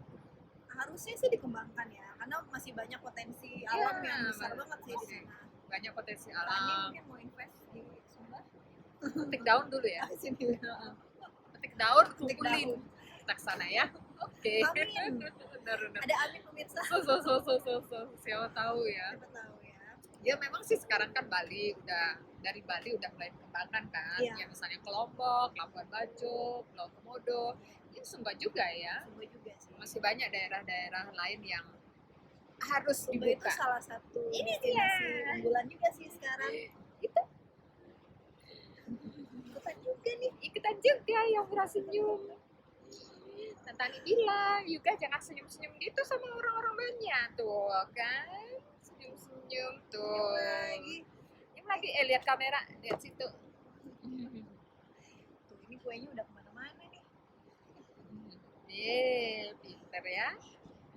S2: Harusnya sih dikembangkan ya, karena masih banyak potensi alam yang besar banget sih di sana.
S1: Banyak potensi
S2: Ini
S1: alam.
S2: mungkin mau invest di Sumba.
S1: Petik daun dulu ya.
S2: Sini.
S1: Petik daun, kumpulin. Kita kesana ya. Oke.
S2: Amin.
S1: Benar.
S2: Ada amin pemirsa.
S1: Siapa tahu ya.
S2: Siapa tahu ya.
S1: Ya memang sih sekarang kan dari Bali udah mulai dikembangkan kan.
S2: Iya.
S1: Ya misalnya ke Lombok, Labuan Bajo, Pulau Komodo. Ini Sumba juga ya.
S2: Sumba juga sih.
S1: Masih banyak daerah-daerah lain yang harus
S2: Sumba itu
S1: dibuka.
S2: salah satu
S1: Ini
S2: destinasi
S1: dia.
S2: unggulan juga sih sekarang.
S1: Itu
S2: Ikutan juga nih.
S1: ikutan juga yang murah senyum. Dan Tani bilang, Yuka jangan senyum-senyum gitu sama orang-orang banyak tuh kan, senyum-senyum tuh.
S2: Lagi.
S1: Senyum lagi, lihat kamera, lihat situ.
S2: Tuh ini kuenya udah kemana-mana nih.
S1: Pinter ya.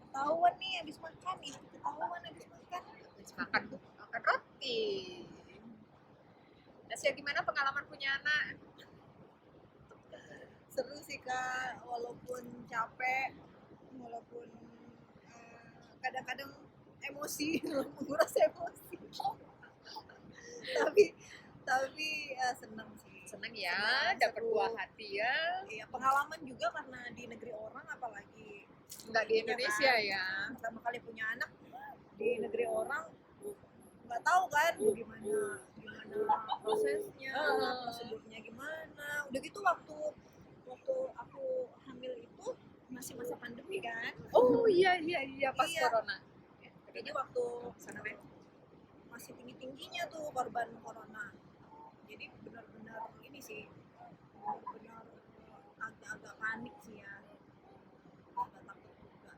S2: Ketahuan nih abis makan nih. Ketahuan abis makan.
S1: Habis makan roti. Tasya, gimana pengalaman punya anak?
S2: Seru sih Kak, walaupun capek, walaupun kadang-kadang emosi, menguras emosi. tapi seneng sih.
S1: Seneng ya, dapat
S2: seru.
S1: buah hati ya.
S2: Iya, pengalaman juga karena di negeri orang apalagi
S1: Nggak di Indonesia
S2: kan,
S1: ya.
S2: pertama kali punya anak di negeri orang nggak tahu kan gimana prosesnya, prosedurnya gimana. Udah gitu waktu aku hamil itu masih masa pandemi kan.
S1: Oh iya pas
S2: Iya.
S1: corona.
S2: Jadi waktu masih tingginya tuh korban corona. Jadi benar-benar ini sih, benar-benar agak-agak panik sih ya, agak takut juga.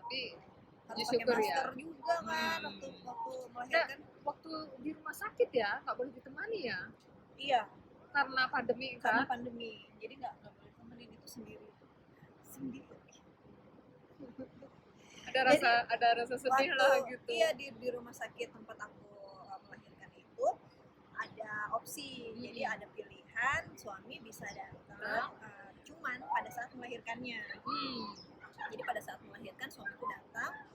S1: Tapi
S2: Harus
S1: puji
S2: pakai
S1: syukur ya.
S2: masker juga kan waktu melahirkan.
S1: Waktu di rumah sakit ya, nggak boleh ditemani ya,
S2: Iya,
S1: karena pandemi
S2: karena
S1: kan.
S2: pandemi. Jadi nggak boleh temenin itu sendiri.
S1: Ada rasa sedih lah gitu.
S2: Iya di rumah sakit tempat aku melahirkan itu ada opsi. Jadi ada pilihan suami bisa datang, cuman pada saat melahirkannya. Jadi pada saat melahirkan suamiku datang,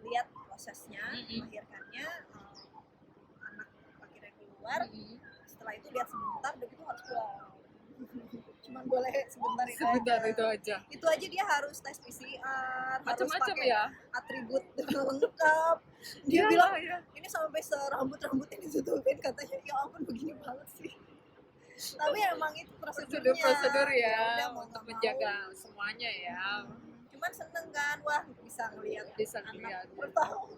S2: lihat prosesnya melahirkannya, anak akhirnya keluar. Setelah itu lihat sebentar, begitu harus pulang. Cuman boleh sebentar
S1: itu aja.
S2: Itu aja dia harus tes PCR, harus
S1: Macam-macam
S2: pakai
S1: ya.
S2: atribut lengkap. Dia bilang ini sampai serambut-rambutnya ditutupin, katanya ya ampun begini banget sih. Tapi emang itu
S1: prosedur ya
S2: udah, mau
S1: untuk
S2: nggak
S1: menjaga
S2: mau.
S1: semuanya ya.
S2: Cuman seneng kan, wah bisa ngelihat anak bertahun.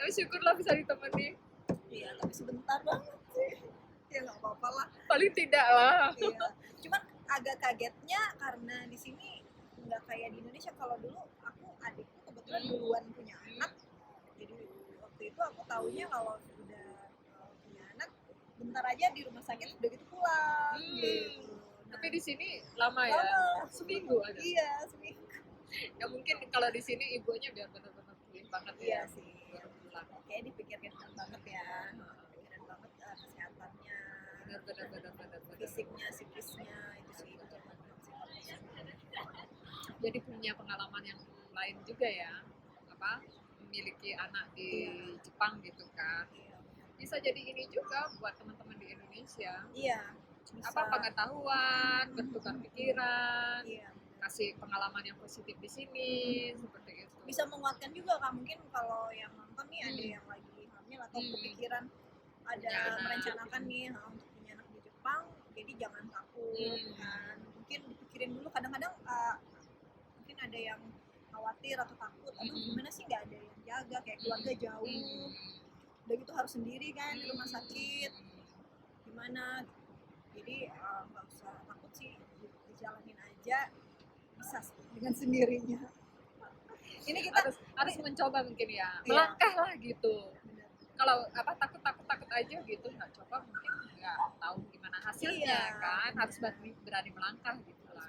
S1: Tapi syukurlah bisa ditemani.
S2: Iya, tapi sebentar banget sih. Ya nggak apa-apa lah.
S1: Paling tidak lah.
S2: Iya. Cuman agak kagetnya karena di sini nggak kayak di Indonesia. Kalau dulu adikku kebetulan duluan punya anak. Jadi waktu itu aku taunya kalau udah punya anak bentar aja di rumah sakit udah gitu pulang. Gitu. Nah,
S1: tapi di sini lama ya. Seminggu aja.
S2: Iya, seminggu.
S1: Ya mungkin kalau di sini ibunya biar benar-benar pulih banget
S2: iya
S1: ya.
S2: Sih.
S1: Pulang.
S2: Kayaknya dipikirkan banget ya. Pikiran banget kesehatannya.
S1: Benar.
S2: Fisiknya, psikisnya itu sih betul banget sih.
S1: Jadi punya pengalaman yang lain juga ya, memiliki anak di Jepang gitu kan. Bisa jadi ini juga buat teman-teman di Indonesia.
S2: Iya. Bisa.
S1: Pengetahuan, bertukar pikiran, kasih pengalaman yang positif di sini, seperti itu.
S2: Bisa menguatkan juga Kak, mungkin kalau yang nonton nih ada yang lagi hamil atau kepikiran ada merencanakan nih untuk punya anak di Jepang, jadi jangan takut kan. Mungkin dipikirin dulu, kadang-kadang mungkin ada yang khawatir atau takut, aduh gimana sih nggak ada yang jaga, kayak keluarga jauh, udah gitu harus sendiri kan di rumah sakit, gimana. Jadi nggak usah takut sih, dijalanin aja, bisa dengan sendirinya. Ini kita
S1: harus mencoba mungkin ya, melangkah lah gitu. Kalau takut aja gitu, nggak coba mungkin nggak tahu gimana hasilnya kan. Harus berani melangkah gitu lah.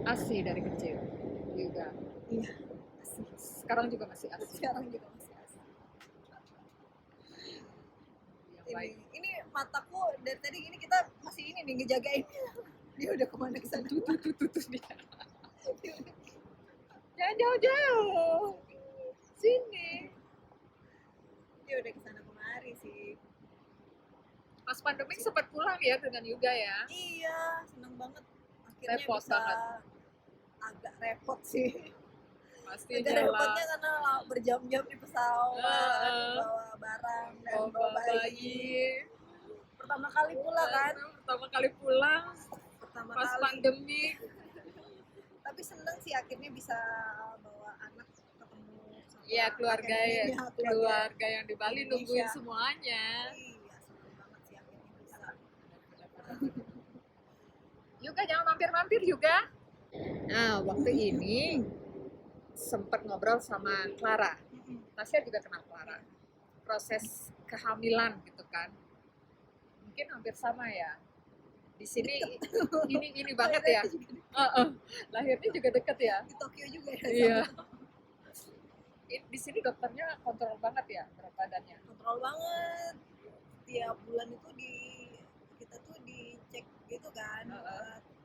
S1: ASI dari kecil juga.
S2: Iya.
S1: Sekarang juga masih ASI.
S2: Ini mataku dari tadi gini, kita masih ini nih ngejagain. Dia udah kemana ke sana?
S1: Tuh dia. Jangan jauh-jauh. Sini.
S2: Dia udah kesana kemari sih.
S1: Pas pandemi sempat pulang ya dengan Yuga ya.
S2: Iya, seneng banget. Akhirnya
S1: repot
S2: bisa
S1: banget.
S2: Agak repot sih.
S1: Pasti
S2: repotnya karena berjam-jam di pesawat, bawa barang dan bawa bayi. Pertama kali pula kan?
S1: Pertama kali pulang. Pas pandemi.
S2: Tapi seneng sih akhirnya bisa bawa anak ketemu sama
S1: Iya, keluarga
S2: kakek-neneknya,
S1: keluarga yang di Bali
S2: Indonesia.
S1: nungguin semuanya.
S2: Iya, seneng banget sih akhirnya bisa.
S1: Juga jangan mampir-mampir juga. Nah, waktu ini sempat ngobrol sama Clara. Tasya juga kenal Clara. Proses kehamilan gitu kan. Mungkin hampir sama ya. Di sini ini banget ya. Lahirnya juga deket ya.
S2: Di Tokyo juga ya.
S1: Iya. Di sini dokternya kontrol banget ya berat badannya.
S2: Kontrol banget. Tiap bulan itu kita tuh dicek gitu kan,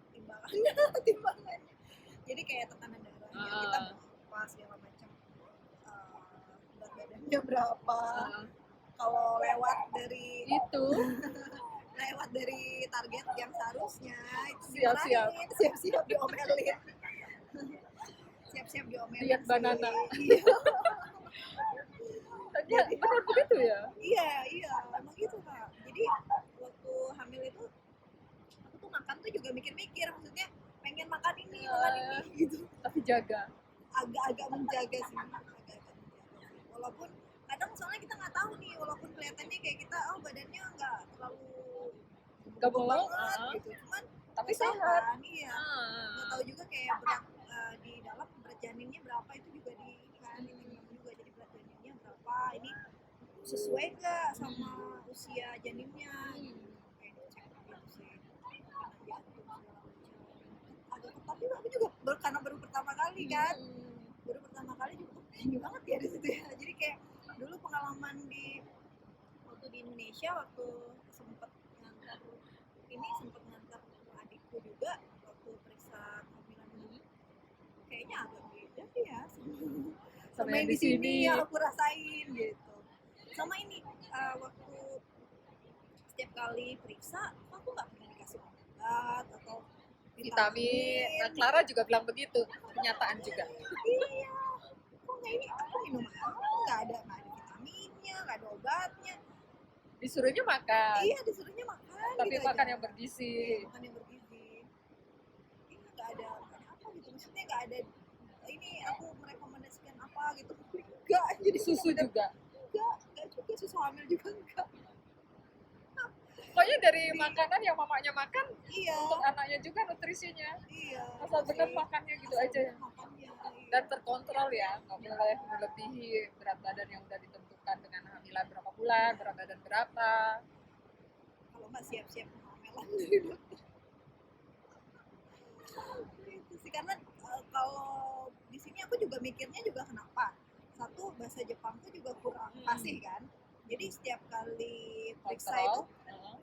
S2: timbangannya. Jadi kayak tekanan darahnya kita berapa segala macam, berat badannya berapa. Kalau lewat dari
S1: itu
S2: lewat dari target yang seharusnya itu
S1: siap-siap
S2: diomelin. Siap-siap diomelin.
S1: Lihat banana.
S2: Iya.
S1: Benar begitu ya?
S2: Iya, emang gitu Kak. Jadi waktu hamil itu aku tuh makan tuh juga mikir-mikir, maksudnya pengen makan ini gitu.
S1: Tapi jaga.
S2: Agak-agak menjaga sih. Walaupun kadang soalnya kita nggak tahu nih, walaupun kelihatannya kayak kita badannya nggak terlalu
S1: banget
S2: gitu, cuman
S1: tapi sehat.
S2: Iya. Nggak tahu juga kayak berat di dalam berat janinnya berapa, itu juga di ini kan ditimbang juga, jadi berat janinnya berapa, ini sesuai nggak sama usia janinnya, kayak dicek gitu sih, karena jantung segala macam. Agak ketat juga, aku juga karena baru pertama kali kan, juga tinggi banget ya di situ ya. Jadi kayak dulu pengalaman waktu di Indonesia, waktu sempat ngantar adikku juga waktu periksa kehamilan ini, kayaknya agak beda sih ya sama yang di sini yang aku rasain gitu. Sama ini waktu setiap kali periksa aku nggak pernah dikasih obat atau
S1: vitamin. Nah, Clara juga bilang begitu, kenyataan juga.
S2: Iya, kok nggak ini, aku minum apa, nggak ada vitaminnya, nggak ada obatnya.
S1: Disuruhnya makan.
S2: Iya, disuruhnya makan.
S1: Tapi
S2: gitu
S1: makan
S2: aja.
S1: yang bergizi.
S2: Iya, makan yang bergizi. Iya, nggak ada apa gitu, maksudnya nggak ada ini aku merekomendasikan apa gitu. Enggak, jadi
S1: susu juga.
S2: Enggak juga, susu hamil juga enggak.
S1: Pokoknya dari makanan yang mamanya makan,
S2: iya,
S1: untuk anaknya juga nutrisinya.
S2: Iya.
S1: Asal benar makannya gitu aja ya.
S2: Makannya, iya.
S1: Dan terkontrol ya, nggak boleh melebihi berat badan yang udah ditentukan dengan hamilan berapa bulan, berat badan berapa.
S2: Kalau nggak siap-siap hamilan dari dokter. Itu sih, karena kalau di sini aku juga mikirnya juga kenapa. Satu, bahasa Jepang tuh juga kurang fasih kan. Jadi setiap kali periksa itu,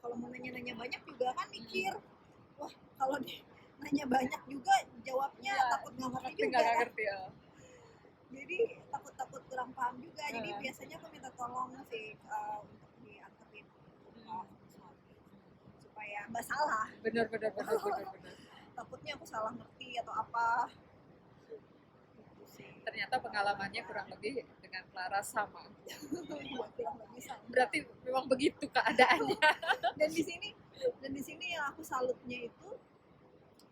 S2: kalau mau nanya-nanya banyak juga kan mikir, wah kalau nanya banyak juga jawabnya takut nggak ngerti juga.
S1: Ya.
S2: Jadi takut kurang paham juga. Jadi biasanya aku minta tolong sih untuk dianterin sama suami supaya nggak salah.
S1: Benar.
S2: Takutnya aku salah ngerti atau apa.
S1: Ternyata pengalamannya kurang lebih dengan Clara sama.
S2: Kurang lebih sama.
S1: Berarti memang begitu keadaannya.
S2: Dan di sini yang aku salutnya itu,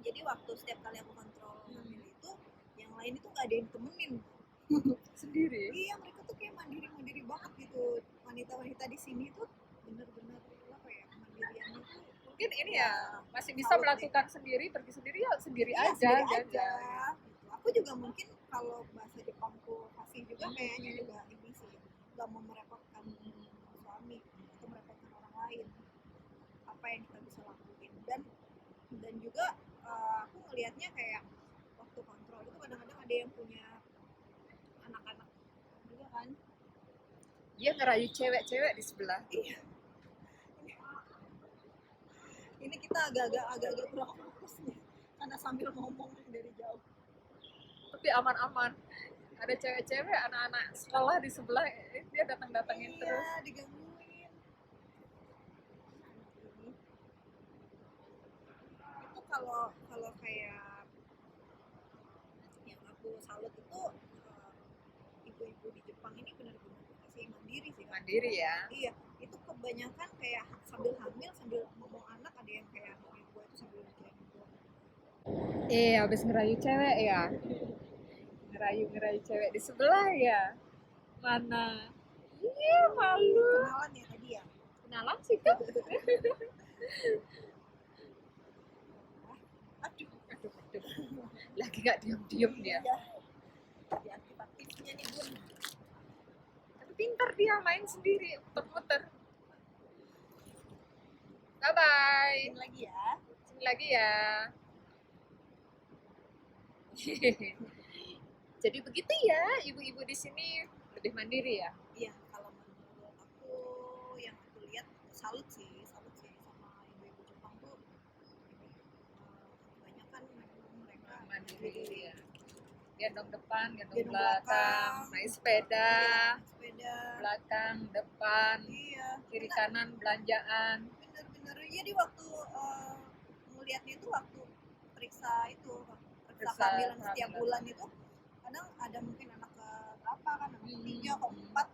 S2: jadi waktu setiap kali aku kontrol hamil itu, yang lain itu nggak ada yang temenin.
S1: Sendiri.
S2: Iya, mereka tuh kayak mandiri banget gitu. Wanita-wanita di sini tuh benar-benar apa ya, kemandiriannya tuh.
S1: Mungkin ini ya masih bisa melakukan sendiri, pergi sendiri ya sendiri aja.
S2: Gitu. Aku juga mungkin kalau bahasa Jepangku fasih juga kayaknya juga ini sih, nggak mau merepotkan suami atau merepotkan orang lain. Apa yang kita bisa lakuin, dan juga aku ngelihatnya kayak waktu kontrol itu kadang-kadang ada yang punya anak-anak juga kan.
S1: Dia ngerayu cewek-cewek di sebelah.
S2: Iya. Ini kita agak kurang fokus nih karena sambil ngomong dari jauh.
S1: Tapi aman-aman. Ada cewek-cewek, anak-anak sekolah di sebelah, dia datang-datangin terus.
S2: Iya, digangguin. Itu kalau kayak yang aku salut itu ibu-ibu di Jepang ini benar-benar masih mandiri sih.
S1: Mandiri ya.
S2: Iya, itu kebanyakan kayak sambil hamil sambil ngomong anak, ada yang kayak ngomong gue itu sambil ngerjain gue.
S1: Habis ngerayu cewek ya. Ngerayu cewek di sebelah ya. Mana? Iya, malu.
S2: Kenalan ya tadi ya.
S1: Kenalan sih kan?
S2: Aduh,
S1: Aduh. Lagi gak diem-diem dia.
S2: iya. Jadi aktif-aktifnya nih Bun.
S1: Tapi pintar dia main sendiri, muter-muter. Bye-bye.
S2: Ini lagi ya.
S1: Sini lagi ya. Jadi begitu ya, ibu-ibu di sini lebih mandiri ya.
S2: Iya, kalau menurut aku yang aku lihat salut sih sama ibu-ibu Jepang tuh kebanyakan memang mereka
S1: Mandiri ya. Gendong depan, gendong
S2: gendong
S1: belakang, naik sepeda,
S2: sepeda,
S1: belakang, depan,
S2: iya,
S1: kiri kanan belanjaan.
S2: bener-bener. Jadi waktu ngelihatnya itu waktu periksa
S1: Periksa
S2: kehamilan setiap
S1: kehamilan.
S2: bulan itu kadang ada mungkin anak ke berapa kan, anak ketiga atau keempat,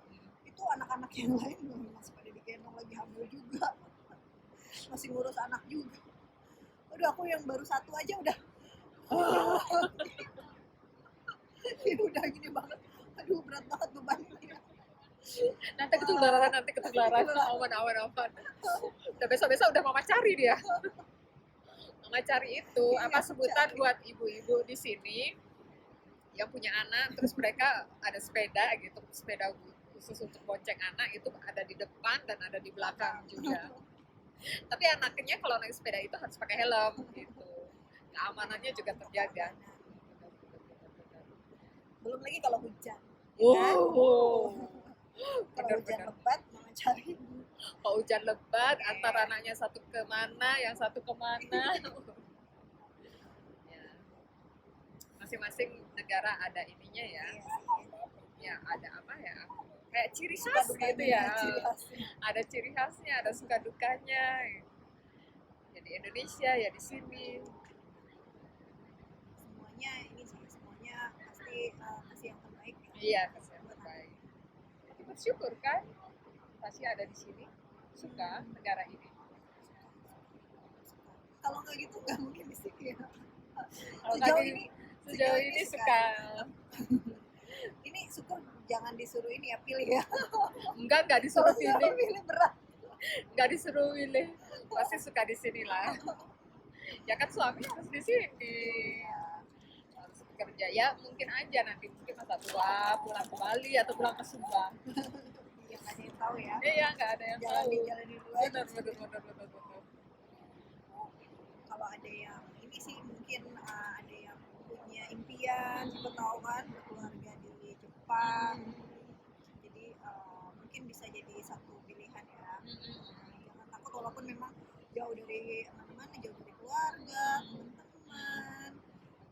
S2: itu anak-anak yang lain masih pada digendong lagi hamil juga, masih ngurus anak juga. Udah aku yang baru satu aja udah ya udah gini banget, aduh berat banget bebannya.
S1: Nanti ketularan, awan. Udah besok udah mama cari dia. Mama cari itu apa sebutan buat ibu-ibu di sini yang punya anak, terus mereka ada sepeda gitu, sepeda khusus untuk bonceng anak itu ada di depan dan ada di belakang juga. Tapi anaknya kalau naik sepeda itu harus pakai helm gitu. Keamanannya juga terjaga.
S2: Belum lagi kalau hujan. Kalau hujan lebat mama cari.
S1: Kalau hujan lebat antara anaknya satu kemana, yang satu kemana. Ya. Masing-masing negara ada ininya ya. Ya ada apa ya? Kayak ciri khas gitu ya. Ada ciri khasnya, ada suka dukanya. Ya di Indonesia ya di sini.
S2: Semuanya pasti kasih yang terbaik ya.
S1: Iya, kasih yang terbaik. Jadi bersyukur kan masih ada di sini, suka negara ini.
S2: Kalau nggak gitu nggak mungkin di sini ya.
S1: Sejauh ini suka.
S2: Ini syukur jangan disuruh ini ya, pilih ya.
S1: Enggak disuruh pilih.
S2: Pilih berat.
S1: Enggak disuruh pilih. Pasti suka di sini lah. Ya kan suami harus di sini. Harus bekerja ya, mungkin aja nanti mungkin masa tua pulang ke Bali atau pulang ke Sumba.
S2: Ya nggak ada yang tahu ya.
S1: Iya, nggak ada yang tahu.
S2: Jalan di luar.
S1: Benar.
S2: Kalau ada yang ini sih mungkin ada yang punya impian, siapa tahu kan berkeluarga di Jepang. Jadi mungkin bisa jadi satu pilihan ya. Jangan takut walaupun memang jauh dari mana-mana, jauh dari keluarga, teman-teman.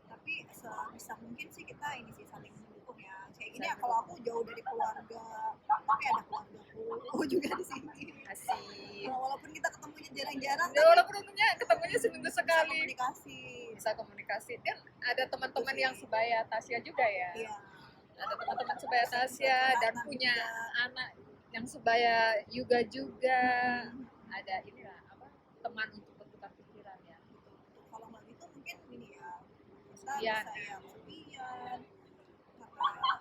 S2: Tapi sebisa mungkin sih kita ini sih saling mendukung ya. Kayak gini ya, kalau aku jauh dari keluarga, tapi ada keluargaku juga di sini.
S1: Asik.
S2: Walaupun kita ketemunya jarang-jarang,
S1: Ya, walaupun ketemunya seminggu sekali.
S2: Bisa
S1: komunikasi. Dan ada teman-teman yang sebaya Tasya juga ya.
S2: Iya.
S1: Ada teman-teman sebaya Tasya dan punya anak yang sebaya Yuga juga. Ada inilah apa teman untuk bertukar pikiran ya.
S2: Kalau nggak gitu mungkin ini ya bisa yang kesepian, karena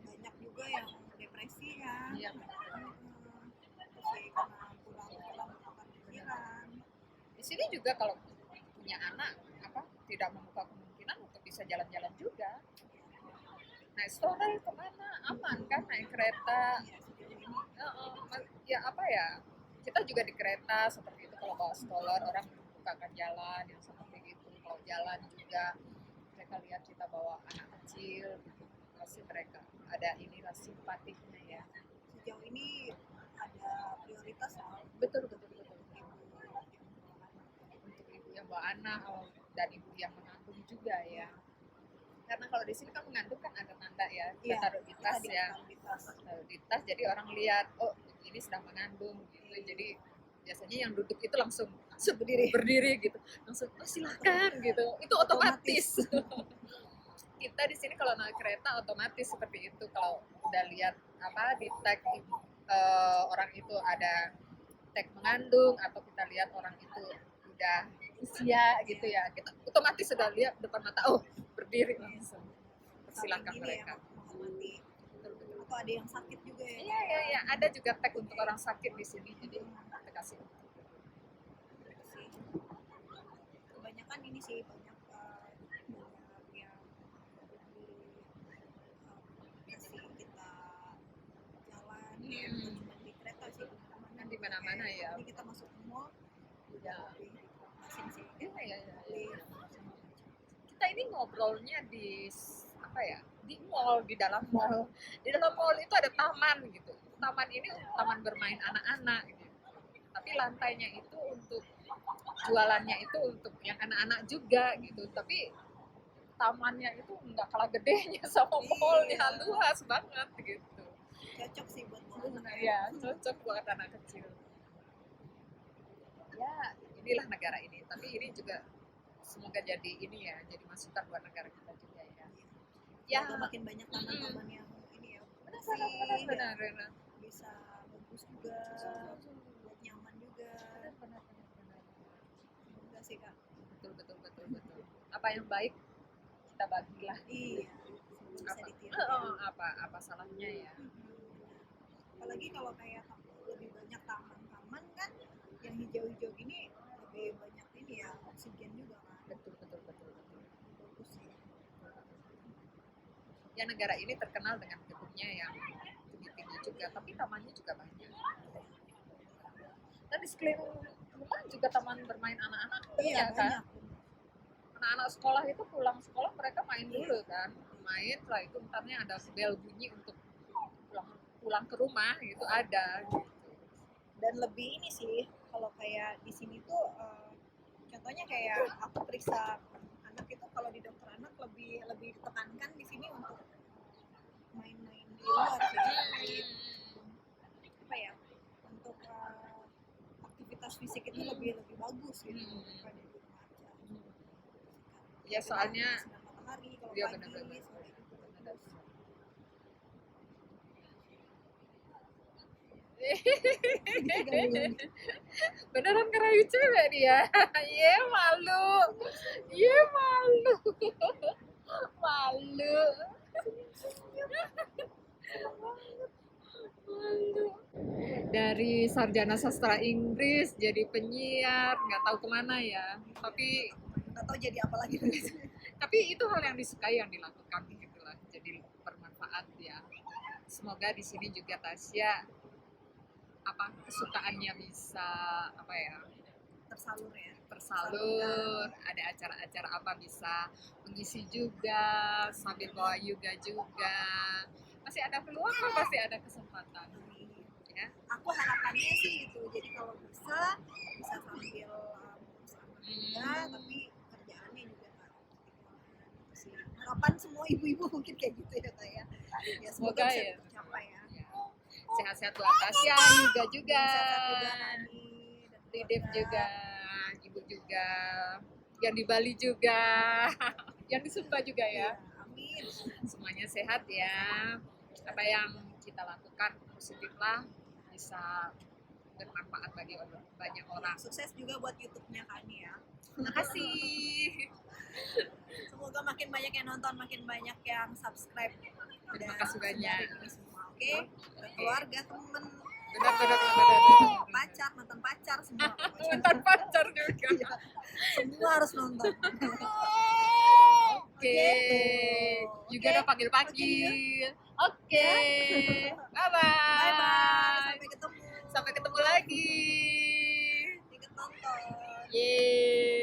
S2: banyak juga yang depresi ya.
S1: Iya.
S2: Karena kurang melakukan pikiran.
S1: Di sini juga kalau punya anak tidak membuka kemungkinan untuk bisa jalan-jalan juga. Naik stroller kemana aman kan, naik kereta. Ya apa ya, kita juga di kereta seperti itu, kalau bawa stroller orang bukakan jalan yang seperti itu. Kalau jalan juga mereka lihat kita bawa anak kecil, pasti mereka ada inilah simpatiknya ya.
S2: Sejauh ini ada prioritas
S1: betul untuk ibu yang bawa anak dan ibu yang mengandung juga ya. Karena kalau di sini kan mengandung kan ada tanda ya, kita taruh di tas ya, taruh di tas, jadi orang lihat oh ini sedang mengandung gitu. Jadi biasanya yang duduk itu langsung berdiri gitu, langsung oh silakan gitu, itu otomatis. Kita di sini kalau naik kereta otomatis seperti itu, kalau udah lihat di tag orang itu ada tag mengandung, atau kita lihat orang itu udah usia gitu ya, kita otomatis sudah lihat depan mata, oh berdiri langsung persilahkan
S2: Saling ini
S1: mereka.
S2: ya, menghormati. Atau ada yang sakit juga ya.
S1: Iya iya iya, ada juga tag untuk orang sakit di sini, jadi kita kasih.
S2: Sih. Kebanyakan ini sih banyak yang kasih kita jalan ya, bukan cuma di kereta sih,
S1: Di mana-mana ya.
S2: Ini kita masuk ke mall,
S1: Ya.
S2: asing sih.
S1: Iya iya iya.
S2: Lift.
S1: Kita ini ngobrolnya di apa ya, di mall, di dalam mall. Di dalam mall itu ada taman gitu. Taman ini taman bermain anak-anak gitu. Tapi lantainya itu untuk jualannya itu untuk yang anak-anak juga gitu. Tapi tamannya itu nggak kalah gedenya sama mallnya, luas banget gitu.
S2: Cocok sih buat anak
S1: Ya, cocok buat anak kecil. Ya, inilah negara ini. Tapi ini juga semoga jadi ini ya, jadi masukan buat negara kita juga ya. Ya,
S2: Semoga makin banyak taman-taman yang ini ya,
S1: benar.
S2: bisa bagus juga, buat nyaman juga. Semoga sih Kak.
S1: Betul. Apa yang baik kita bagilah.
S2: Iya, semoga bisa ditiru.
S1: Apa salahnya ya?
S2: Apalagi kalau kayak lebih banyak taman-taman kan, yang hijau-hijau gini lebih banyak ini ya, oksigen juga kan.
S1: Betul.
S2: Bagus sih.
S1: Ya negara ini terkenal dengan gedungnya yang tinggi-tinggi juga, tapi tamannya juga banyak. Dan di sekeliling rumah juga taman bermain anak-anak
S2: Iya,
S1: kan?
S2: banyak.
S1: Anak-anak sekolah itu pulang sekolah mereka main dulu kan, main, setelah itu entarnya ada bel bunyi untuk pulang ke rumah gitu, ada gitu.
S2: Dan lebih ini sih, kalau kayak di sini tuh contohnya kayak aku periksa anak itu, kalau di dokter anak lebih ditekankan di sini untuk main-main di luar sih. Apa ya, untuk aktivitas fisik itu lebih bagus gitu daripada di rumah aja.
S1: Ya soalnya
S2: Sinar matahari kalau
S1: Iya,
S2: pagi
S1: benar-benar.
S2: sore itu bagus.
S1: beneran ngerayu cewek dia. Ye malu. Malu. Dari sarjana sastra Inggris jadi penyiar, nggak tahu kemana ya.
S2: Nggak tahu jadi apa lagi.
S1: Tapi itu hal yang disukai yang dilakukan gitulah, jadi bermanfaat ya. Semoga di sini juga Tasya kesukaannya bisa tersalur, ada acara-acara bisa mengisi juga sambil bawa yoga juga, masih ada peluang kok, masih ada kesempatan ya.
S2: Aku harapannya sih gitu, jadi kalau bisa sambil bersama juga, tapi kerjaannya juga nggak gitu sih. Harapan semua ibu-ibu mungkin kayak gitu ya Kak ya. Ya semoga bisa
S1: ya
S2: tercapai ya.
S1: Sehat-sehat buat Tasya juga
S2: Sehat-sehat juga Hani dan
S1: Tidip
S2: keluarga.
S1: juga, ibu juga, yang di Bali juga, yang di Sumba juga ya.
S2: Iya, amin.
S1: Semuanya sehat ya. Apa yang kita lakukan positif lah, bisa bermanfaat bagi banyak orang.
S2: Sukses juga buat YouTube-nya Kak Ani ya.
S1: Terima kasih.
S2: Semoga makin banyak yang nonton, makin banyak yang subscribe.
S1: Terima kasih banyak.
S2: Ini semua, oke? Keluarga, temen,
S1: Benar.
S2: mantan pacar semua.
S1: Mantan pacar juga.
S2: Iya, semua harus nonton.
S1: Oke. Juga udah panggil-panggil. Oke. Bye-bye.
S2: Bye-bye. Sampai ketemu.
S1: Sampai ketemu lagi.
S2: Ikut nonton.
S1: Yeay.